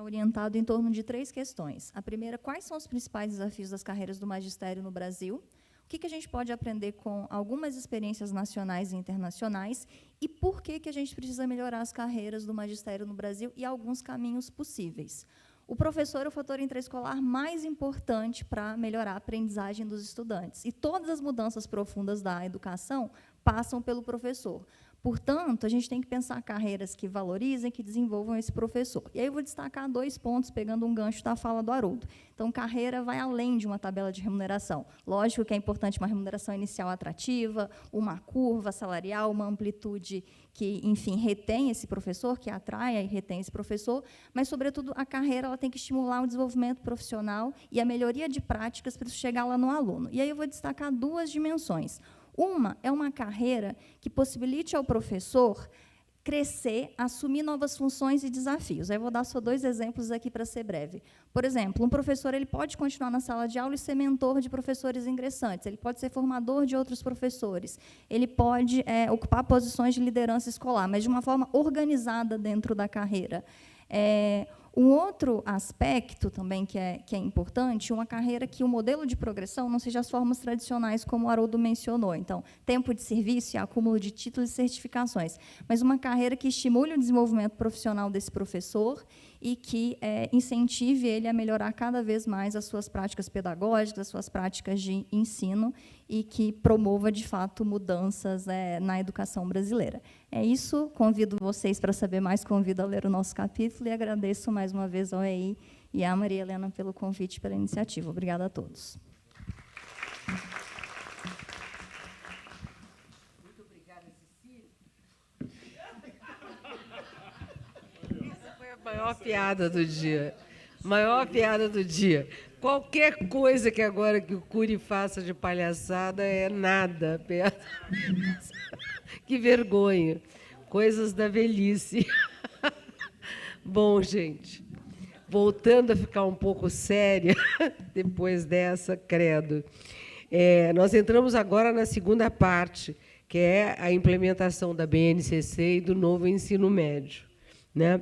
orientado em torno de 3 questões. A primeira, quais são os principais desafios das carreiras do magistério no Brasil? O que a gente pode aprender com algumas experiências nacionais e internacionais? E por que a gente precisa melhorar as carreiras do magistério no Brasil e alguns caminhos possíveis? O professor é o fator intraescolar mais importante para melhorar a aprendizagem dos estudantes. E todas as mudanças profundas da educação passam pelo professor. Portanto, a gente tem que pensar carreiras que valorizem, que desenvolvam esse professor. E aí eu vou destacar 2 pontos, pegando um gancho da fala do Haroldo. Então, carreira vai além de uma tabela de remuneração. Lógico que é importante uma remuneração inicial atrativa, uma curva salarial, uma amplitude que, enfim, retém esse professor, que atraia e retém esse professor, mas, sobretudo, a carreira ela tem que estimular o desenvolvimento profissional e a melhoria de práticas para isso chegar lá no aluno. E aí eu vou destacar 2 dimensões. Uma é uma carreira que possibilite ao professor crescer, assumir novas funções e desafios. Aí eu vou dar só 2 exemplos aqui para ser breve. Por exemplo, um professor ele pode continuar na sala de aula e ser mentor de professores ingressantes, ele pode ser formador de outros professores, ele pode ocupar posições de liderança escolar, mas de uma forma organizada dentro da carreira. Um outro aspecto também que é importante, uma carreira que o modelo de progressão não seja as formas tradicionais, como o Haroldo mencionou. Então, tempo de serviço e acúmulo de títulos e certificações, mas uma carreira que estimule o desenvolvimento profissional desse professor e que incentive ele a melhorar cada vez mais as suas práticas pedagógicas, as suas práticas de ensino e que promova, de fato, mudanças na educação brasileira. É isso. Convido vocês para saber mais, convido a ler o nosso capítulo e agradeço mais uma vez ao EI e à Maria Helena pelo convite e pela iniciativa. Obrigada a todos. Muito obrigada, Cecília. Essa foi a maior piada do dia. Maior piada do dia. Qualquer coisa que agora que o Cury faça de palhaçada é nada perto. Que vergonha. Coisas da velhice. Bom, gente, voltando a ficar um pouco séria, depois dessa, credo. Nós entramos agora na segunda parte, que é a implementação da BNCC e do novo ensino médio, né?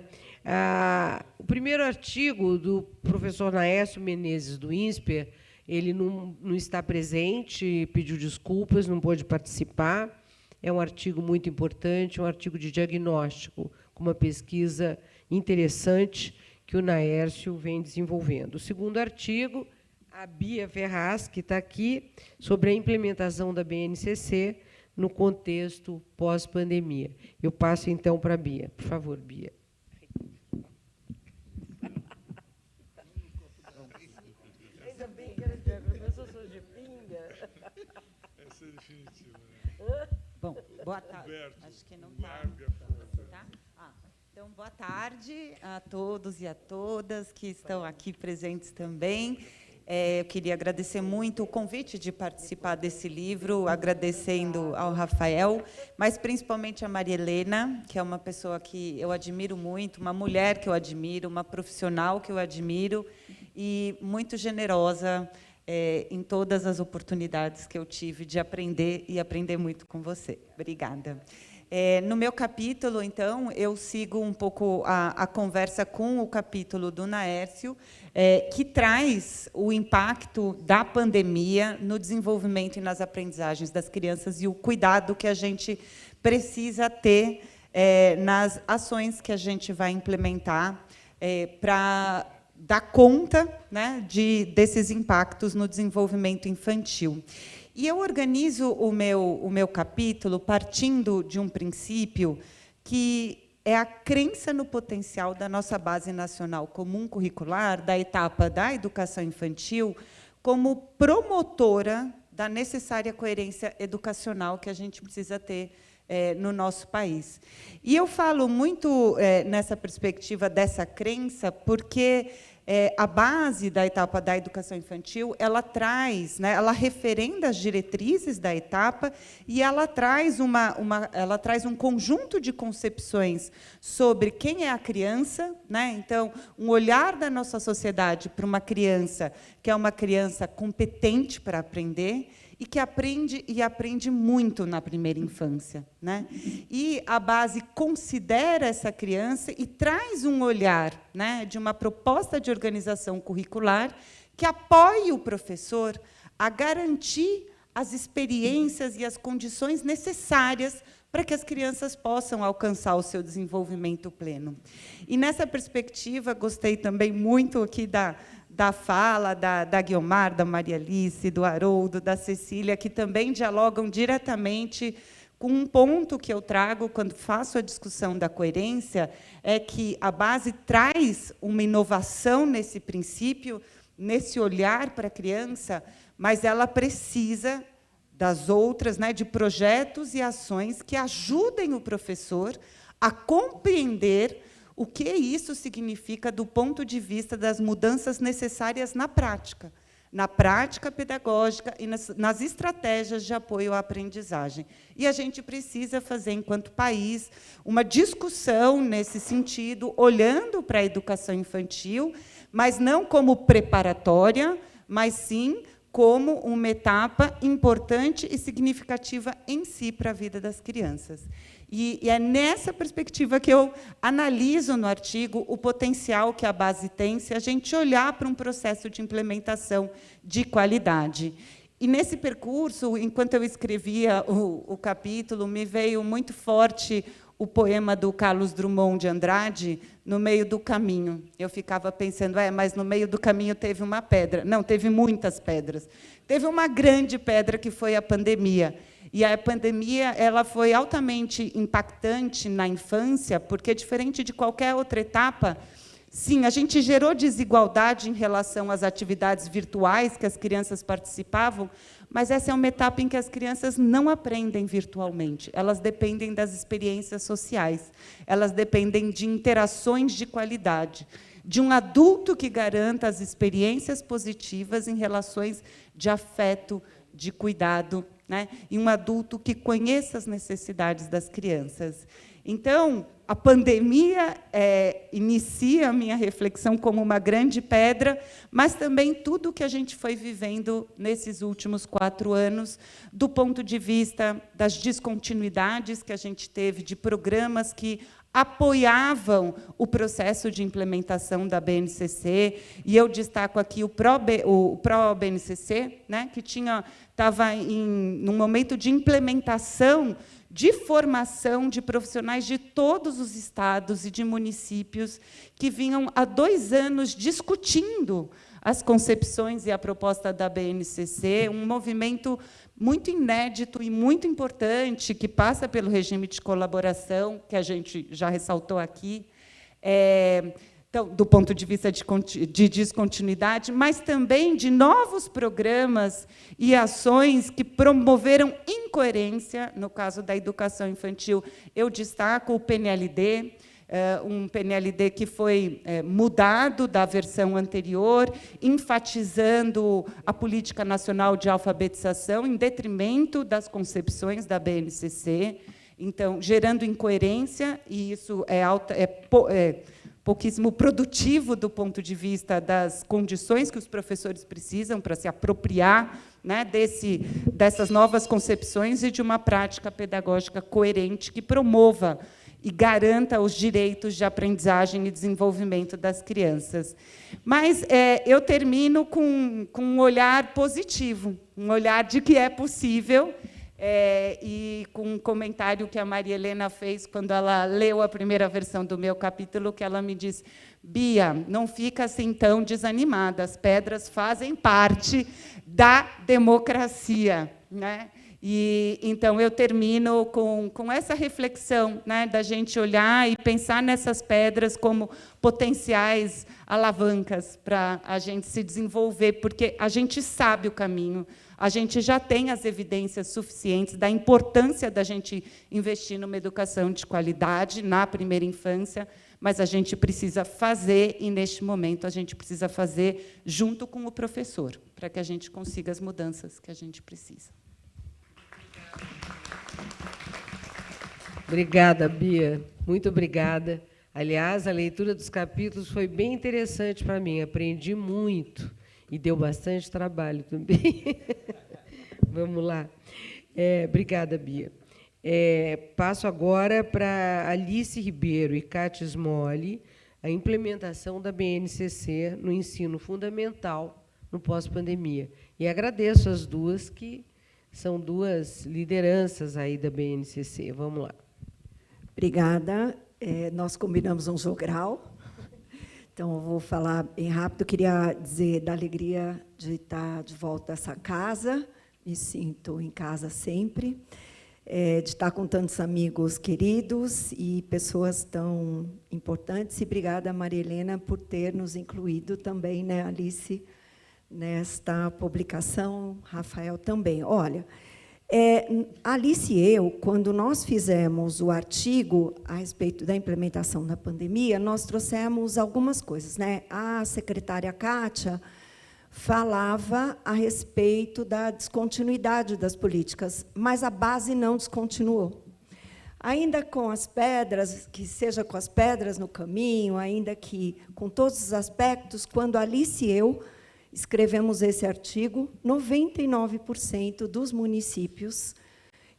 O primeiro artigo do professor Naércio Menezes, do INSPER, ele não está presente, pediu desculpas, não pôde participar. É um artigo muito importante, um artigo de diagnóstico, com uma pesquisa interessante que o Naércio vem desenvolvendo. O segundo artigo, a Bia Ferraz, que está aqui, sobre a implementação da BNCC no contexto pós-pandemia. Eu passo, então, para a Bia. Por favor, Bia. Ainda bem que era professor de pinga. Essa é definitiva. Bom, boa tarde. Roberto, acho que não está. Tá? Então, boa tarde a todos e a todas que estão aqui presentes também. Eu queria agradecer muito o convite de participar desse livro, agradecendo ao Rafael, mas principalmente a Maria Helena, que é uma pessoa que eu admiro muito, uma mulher que eu admiro, uma profissional que eu admiro e muito generosa em todas as oportunidades que eu tive de aprender e aprender muito com você. Obrigada. No meu capítulo, então, eu sigo um pouco a conversa com o capítulo do Naércio, que traz o impacto da pandemia no desenvolvimento e nas aprendizagens das crianças e o cuidado que a gente precisa ter nas ações que a gente vai implementar para dar conta, né, desses impactos no desenvolvimento infantil. E eu organizo o meu capítulo partindo de um princípio que é a crença no potencial da nossa Base Nacional Comum Curricular, da etapa da educação infantil, como promotora da necessária coerência educacional que a gente precisa ter no nosso país. E eu falo muito nessa perspectiva dessa crença, porque a base da etapa da educação infantil, ela traz, né, ela referenda as diretrizes da etapa e ela traz ela traz um conjunto de concepções sobre quem é a criança, né? Então, um olhar da nossa sociedade para uma criança que é uma criança competente para aprender e que aprende muito na primeira infância, né? E a base considera essa criança e traz um olhar, né, de uma proposta de organização curricular que apoie o professor a garantir as experiências e as condições necessárias para que as crianças possam alcançar o seu desenvolvimento pleno. E, nessa perspectiva, gostei também muito aqui da fala da Guiomar, da Maria Alice, do Haroldo, da Cecília, que também dialogam diretamente com um ponto que eu trago quando faço a discussão da coerência, é que a base traz uma inovação nesse princípio, nesse olhar para a criança, mas ela precisa das outras, né, de projetos e ações que ajudem o professor a compreender o que isso significa do ponto de vista das mudanças necessárias na prática pedagógica e nas estratégias de apoio à aprendizagem. E a gente precisa fazer, enquanto país, uma discussão nesse sentido, olhando para a educação infantil, mas não como preparatória, mas sim como uma etapa importante e significativa em si para a vida das crianças. E é nessa perspectiva que eu analiso no artigo o potencial que a base tem se a gente olhar para um processo de implementação de qualidade. E, nesse percurso, enquanto eu escrevia o capítulo, me veio muito forte o poema do Carlos Drummond de Andrade, No Meio do Caminho. Eu ficava pensando, mas no meio do caminho teve uma pedra. Não, teve muitas pedras. Teve uma grande pedra, que foi a pandemia. E a pandemia ela foi altamente impactante na infância, porque, diferente de qualquer outra etapa, sim, a gente gerou desigualdade em relação às atividades virtuais que as crianças participavam, mas essa é uma etapa em que as crianças não aprendem virtualmente. Elas dependem das experiências sociais, elas dependem de interações de qualidade, de um adulto que garanta as experiências positivas em relações de afeto, de cuidado, né? E um adulto que conheça as necessidades das crianças. Então, a pandemia inicia a minha reflexão como uma grande pedra, mas também tudo o que a gente foi vivendo nesses últimos 4 anos, do ponto de vista das descontinuidades que a gente teve de programas que apoiavam o processo de implementação da BNCC, e eu destaco aqui o Pro-BNCC, né, que estava num momento de implementação de formação de profissionais de todos os estados e de municípios que vinham há 2 anos discutindo as concepções e a proposta da BNCC, um movimento muito inédito e muito importante, que passa pelo regime de colaboração, que a gente já ressaltou aqui, então, do ponto de vista de descontinuidade, mas também de novos programas e ações que promoveram incoerência. No caso da educação infantil, eu destaco o PNLD, um PNLD que foi mudado da versão anterior, enfatizando a política nacional de alfabetização em detrimento das concepções da BNCC, então, gerando incoerência, e isso é pouquíssimo produtivo do ponto de vista das condições que os professores precisam para se apropriar, né, dessas novas concepções e de uma prática pedagógica coerente que promova e garanta os direitos de aprendizagem e desenvolvimento das crianças. Mas eu termino com um olhar positivo, um olhar de que é possível, e com um comentário que a Maria Helena fez quando ela leu a primeira versão do meu capítulo, que ela me disse: Bia, não fica assim tão desanimada, as pedras fazem parte da democracia, né? E, então, eu termino com essa reflexão, né, da gente olhar e pensar nessas pedras como potenciais alavancas para a gente se desenvolver, porque a gente sabe o caminho, a gente já tem as evidências suficientes da importância da gente investir numa educação de qualidade na primeira infância, mas a gente precisa fazer, e, neste momento, a gente precisa fazer junto com o professor, para que a gente consiga as mudanças que a gente precisa. Obrigada, Bia. Muito obrigada. Aliás, a leitura dos capítulos foi bem interessante para mim. Aprendi muito e deu bastante trabalho também. Vamos lá. Obrigada, Bia. Passo agora para Alice Ribeiro e Cátia Smolli, a implementação da BNCC no ensino fundamental no pós-pandemia. E agradeço as duas, que são duas lideranças aí da BNCC. Vamos lá. Obrigada. Nós combinamos um jogral, então eu vou falar bem rápido. Eu queria dizer da alegria de estar de volta a essa casa, me sinto em casa sempre, de estar com tantos amigos queridos e pessoas tão importantes. E obrigada, Maria Helena, por ter nos incluído também, né, Alice, nesta publicação, Rafael também. Olha, Alice e eu, quando nós fizemos o artigo a respeito da implementação da pandemia, nós trouxemos algumas coisas, né? A secretária Cátia falava a respeito da descontinuidade das políticas, mas a base não descontinuou. Ainda com as pedras, que seja com as pedras no caminho, ainda que com todos os aspectos, quando Alice e eu escrevemos esse artigo, 99% dos municípios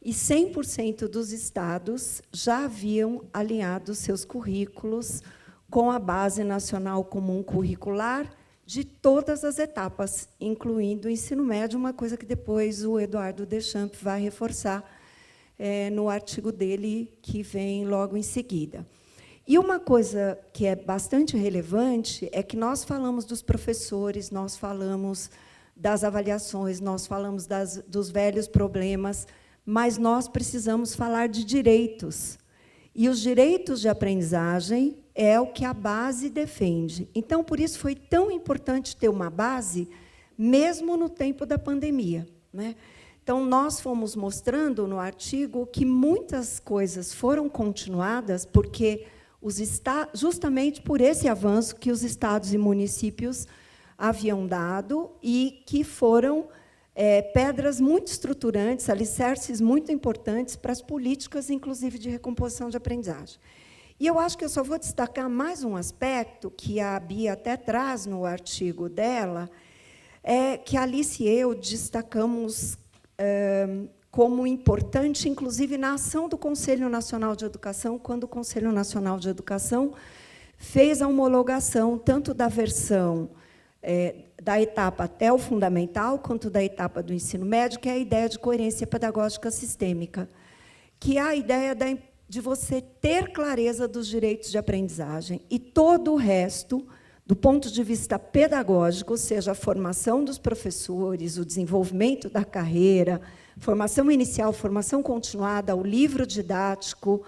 e 100% dos estados já haviam alinhado seus currículos com a Base Nacional Comum Curricular de todas as etapas, incluindo o ensino médio, uma coisa que depois o Eduardo Deschamps vai reforçar no artigo dele, que vem logo em seguida. E uma coisa que é bastante relevante é que nós falamos dos professores, nós falamos das avaliações, nós falamos dos velhos problemas, mas nós precisamos falar de direitos. E os direitos de aprendizagem é o que a base defende. Então, por isso, foi tão importante ter uma base, mesmo no tempo da pandemia, né? Então, nós fomos mostrando no artigo que muitas coisas foram continuadas, porque justamente por esse avanço que os estados e municípios haviam dado e que foram pedras muito estruturantes, alicerces muito importantes para as políticas, inclusive, de recomposição de aprendizagem. E eu acho que eu só vou destacar mais um aspecto que a Bia até traz no artigo dela, que a Alice e eu destacamos como importante, inclusive, na ação do Conselho Nacional de Educação, quando o Conselho Nacional de Educação fez a homologação tanto da versão da etapa até o fundamental, quanto da etapa do ensino médio, que é a ideia de coerência pedagógica sistêmica, que é a ideia de você ter clareza dos direitos de aprendizagem e todo o resto, do ponto de vista pedagógico, seja a formação dos professores, o desenvolvimento da carreira, formação inicial, formação continuada, o livro didático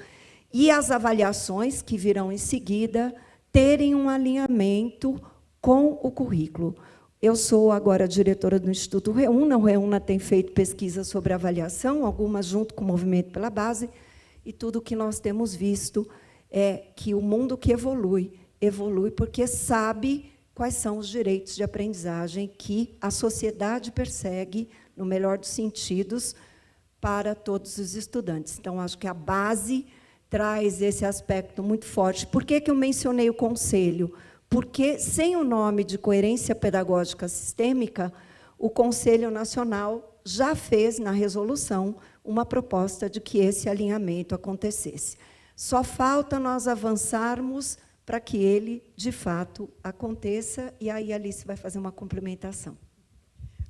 e as avaliações que virão em seguida, terem um alinhamento com o currículo. Eu sou agora diretora do Instituto Reúna. O Reúna tem feito pesquisa sobre avaliação, algumas junto com o Movimento pela Base, e tudo o que nós temos visto é que o mundo que evolui porque sabe quais são os direitos de aprendizagem que a sociedade persegue, no melhor dos sentidos, para todos os estudantes. Então, acho que a base traz esse aspecto muito forte. Por que eu mencionei o Conselho? Porque, sem o nome de coerência pedagógica sistêmica, o Conselho Nacional já fez, na resolução, uma proposta de que esse alinhamento acontecesse. Só falta nós avançarmos para que ele, de fato, aconteça, e aí a Alice vai fazer uma complementação.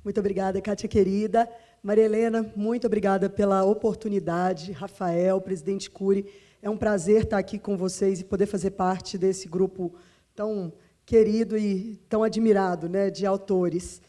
Muito obrigada, Cátia querida. Maria Helena, muito obrigada pela oportunidade. Rafael, presidente Cury, é um prazer estar aqui com vocês e poder fazer parte desse grupo tão querido e tão admirado, né, de autores.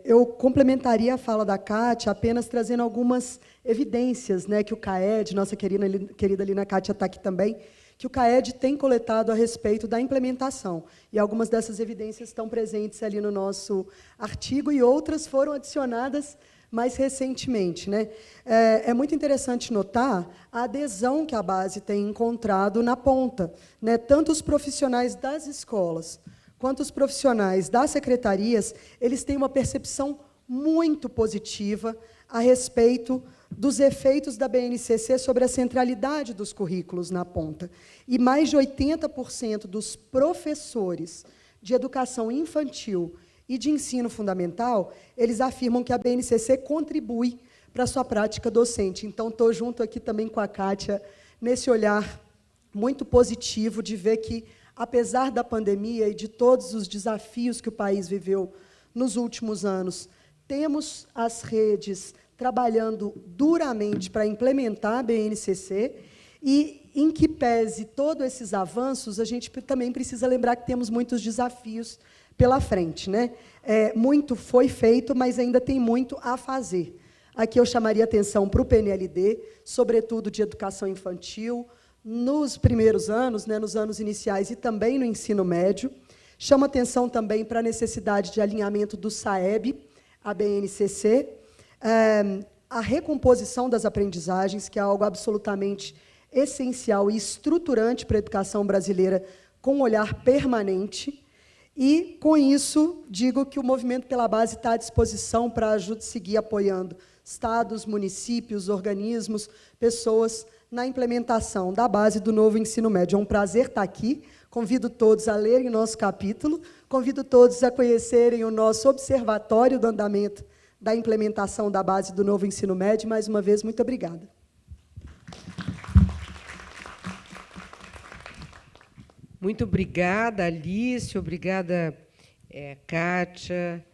Eu complementaria a fala da Cátia apenas trazendo algumas evidências, né, que o CAED, nossa querida Lina Cátia está aqui também, que o CAED tem coletado a respeito da implementação. E algumas dessas evidências estão presentes ali no nosso artigo, e outras foram adicionadas mais recentemente, né? É muito interessante notar a adesão que a base tem encontrado na ponta, né? Tanto os profissionais das escolas quanto os profissionais das secretarias, eles têm uma percepção muito positiva a respeito dos efeitos da BNCC sobre a centralidade dos currículos na ponta. E mais de 80% dos professores de educação infantil e de ensino fundamental, eles afirmam que a BNCC contribui para a sua prática docente. Então, estou junto aqui também com a Kátia nesse olhar muito positivo de ver que, apesar da pandemia e de todos os desafios que o país viveu nos últimos anos, temos as redes trabalhando duramente para implementar a BNCC e, em que pese todos esses avanços, a gente também precisa lembrar que temos muitos desafios pela frente, né? Muito foi feito, mas ainda tem muito a fazer. Aqui eu chamaria atenção para o PNLD, sobretudo de educação infantil, nos primeiros anos, né, nos anos iniciais e também no ensino médio. Chama atenção também para a necessidade de alinhamento do SAEB, a BNCC, a recomposição das aprendizagens, que é algo absolutamente essencial e estruturante para a educação brasileira, com um olhar permanente. E, com isso, digo que o Movimento pela Base está à disposição para seguir apoiando estados, municípios, organismos, pessoas na implementação da base do novo ensino médio. É um prazer estar aqui. Convido todos a lerem o nosso capítulo, convido todos a conhecerem o nosso observatório do andamento da implementação da base do novo ensino médio. Mais uma vez, muito obrigada. Muito obrigada, Alice, obrigada, Kátia,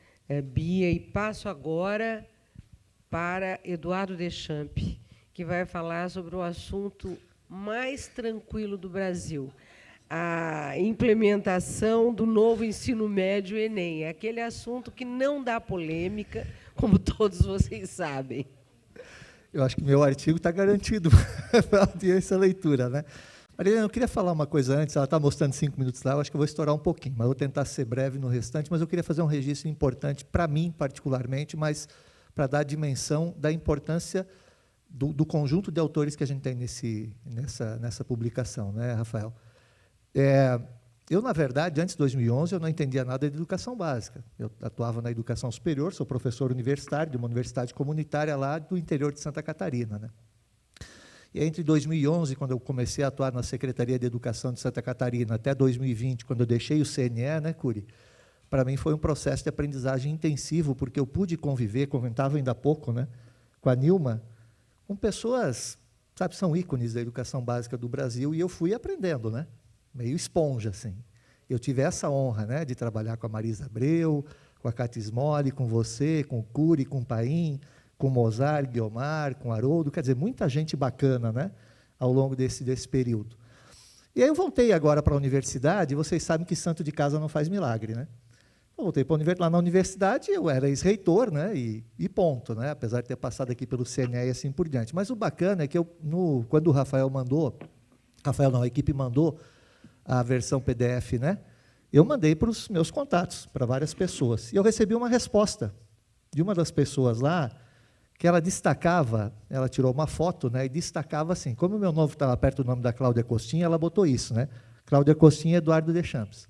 Bia, e passo agora para Eduardo Deschamps, que vai falar sobre o assunto mais tranquilo do Brasil, a implementação do novo ensino médio Enem, aquele assunto que não dá polêmica, como todos vocês sabem. Eu acho que meu artigo está garantido para essa leitura, né? Marilena, eu queria falar uma coisa antes, ela está mostrando 5 minutos lá, eu acho que eu vou estourar um pouquinho, mas vou tentar ser breve no restante, mas eu queria fazer um registro importante, para mim, particularmente, mas para dar a dimensão da importância do conjunto de autores que a gente tem nessa publicação, né, Rafael? Eu, na verdade, antes de 2011, eu não entendia nada de educação básica. Eu atuava na educação superior, sou professor universitário de uma universidade comunitária lá do interior de Santa Catarina, né? E entre 2011, quando eu comecei a atuar na Secretaria de Educação de Santa Catarina, até 2020, quando eu deixei o CNE, né, Curi? Para mim foi um processo de aprendizagem intensivo, porque eu pude conviver, comentava ainda há pouco, né, com a Nilma, com pessoas, sabe, são ícones da educação básica do Brasil, e eu fui aprendendo, né, meio esponja, assim. Eu tive essa honra, né, de trabalhar com a Marisa Abreu, com a Cátia Smoli, com você, com o Curi, com o Paim, com Mozart, Guiomar, com Haroldo, quer dizer, muita gente bacana, né, ao longo desse período. E aí eu voltei agora para a universidade, e vocês sabem que santo de casa não faz milagre, né? Eu voltei lá na universidade, eu era ex-reitor, né, e ponto, né, apesar de ter passado aqui pelo CNE e assim por diante. Mas o bacana é que quando o Rafael mandou, a equipe mandou a versão PDF, né, eu mandei para os meus contatos, para várias pessoas, e eu recebi uma resposta de uma das pessoas lá, que ela destacava, ela tirou uma foto, né, e destacava assim, como o meu nome estava perto do nome da Cláudia Costin, ela botou isso, né, Cláudia Costin e Eduardo Deschamps.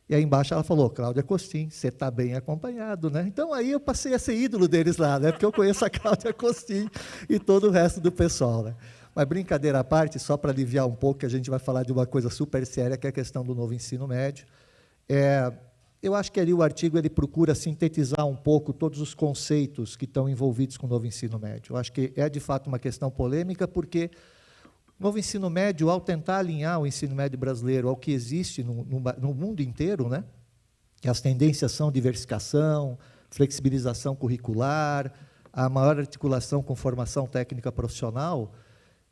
E aí embaixo ela falou, Cláudia Costin, você está bem acompanhado, né? Então aí eu passei a ser ídolo deles lá, né, porque eu conheço a Cláudia Costin e todo o resto do pessoal, né. Mas brincadeira à parte, só para aliviar um pouco, que a gente vai falar de uma coisa super séria, que é a questão do novo ensino médio. Eu acho que ali o artigo ele procura sintetizar um pouco todos os conceitos que estão envolvidos com o novo ensino médio. Eu acho que é, de fato, uma questão polêmica, porque o novo ensino médio, ao tentar alinhar o ensino médio brasileiro ao que existe no mundo inteiro, né, que as tendências são diversificação, flexibilização curricular, a maior articulação com formação técnica profissional,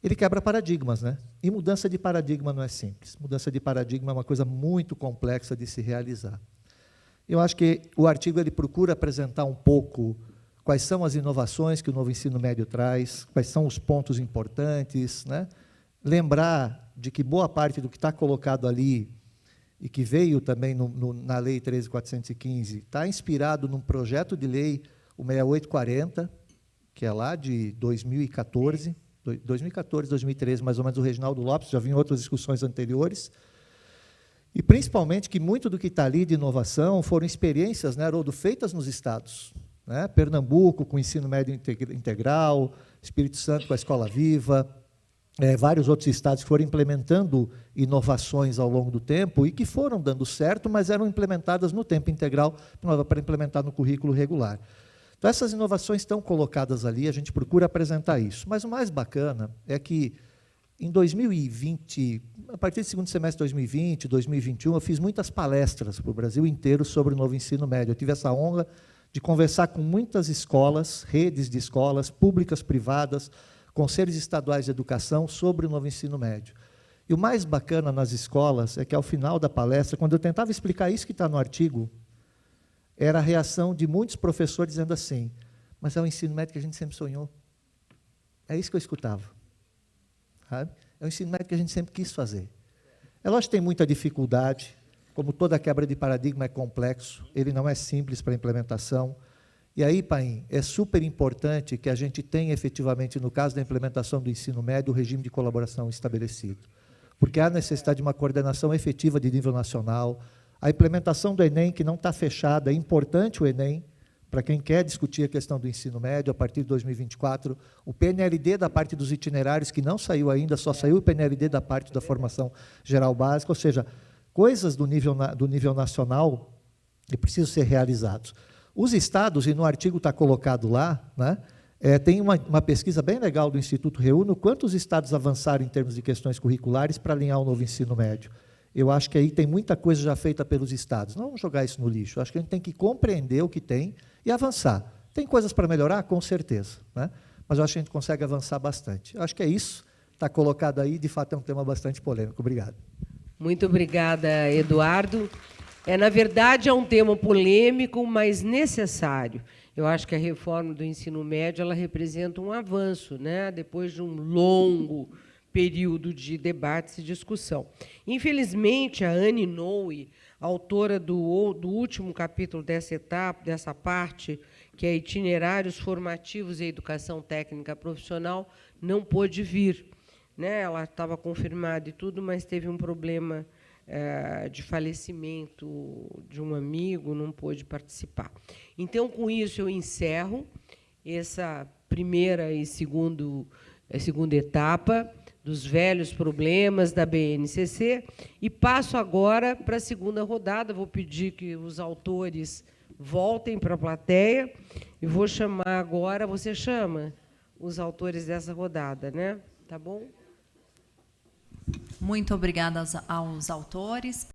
ele quebra paradigmas, né? E mudança de paradigma não é simples. Mudança de paradigma é uma coisa muito complexa de se realizar. Eu acho que o artigo ele procura apresentar um pouco quais são as inovações que o novo ensino médio traz, quais são os pontos importantes, né? Lembrar de que boa parte do que está colocado ali e que veio também na Lei 13.415 está inspirado num projeto de lei, o 6840, que é lá de 2014, 2013, mais ou menos, o Reginaldo Lopes, já vi em outras discussões anteriores, e principalmente que muito do que está ali de inovação foram experiências, né, Haroldo, feitas nos estados, né, Pernambuco com o ensino médio integral, Espírito Santo com a Escola Viva, vários outros estados que foram implementando inovações ao longo do tempo e que foram dando certo, mas eram implementadas no tempo integral para implementar no currículo regular. Então, essas inovações estão colocadas ali, a gente procura apresentar isso. Mas o mais bacana é que, em 2020, a partir do segundo semestre de 2020, 2021, eu fiz muitas palestras para o Brasil inteiro sobre o novo ensino médio. Eu tive essa honra de conversar com muitas escolas, redes de escolas, públicas, privadas, conselhos estaduais de educação, sobre o novo ensino médio. E o mais bacana nas escolas é que, ao final da palestra, quando eu tentava explicar isso que está no artigo, era a reação de muitos professores dizendo assim: mas é o ensino médio que a gente sempre sonhou. É isso que eu escutava. Sabe? É o ensino médio que a gente sempre quis fazer. É lógico que tem muita dificuldade, como toda quebra de paradigma é complexo, ele não é simples para a implementação. E aí, Paim, é super importante que a gente tenha efetivamente, no caso da implementação do ensino médio, o regime de colaboração estabelecido. Porque há necessidade de uma coordenação efetiva de nível nacional. A implementação do Enem, que não está fechada, é importante o Enem, para quem quer discutir a questão do ensino médio, a partir de 2024, o PNLD da parte dos itinerários, que não saiu ainda, só saiu o PNLD da parte da formação geral básica, ou seja, coisas do nível nacional que precisam ser realizados. Os estados, e no artigo está colocado lá, né, tem uma pesquisa bem legal do Instituto Reuno, quantos estados avançaram em termos de questões curriculares para alinhar o novo ensino médio. Eu acho que aí tem muita coisa já feita pelos estados. Não vamos jogar isso no lixo. Eu acho que a gente tem que compreender o que tem e avançar. Tem coisas para melhorar? Com certeza. Né? Mas eu acho que a gente consegue avançar bastante. Eu acho que é isso. Está colocado aí, de fato, é um tema bastante polêmico. Obrigado. Muito obrigada, Eduardo. Na verdade, é um tema polêmico, mas necessário. Eu acho que a reforma do ensino médio ela representa um avanço, né? Depois de um longo período de debates e discussão. Infelizmente, a Anne Noe, autora do último capítulo dessa etapa, dessa parte, que é Itinerários Formativos e Educação Técnica Profissional, não pôde vir. Né? Ela estava confirmada e tudo, mas teve um problema de falecimento de um amigo, não pôde participar. Então, com isso, eu encerro essa primeira e segunda etapa dos velhos problemas da BNCC e passo agora para a segunda rodada. Vou pedir que os autores voltem para a plateia e vou chamar agora, você chama os autores dessa rodada, né? Tá bom? Muito obrigada aos autores.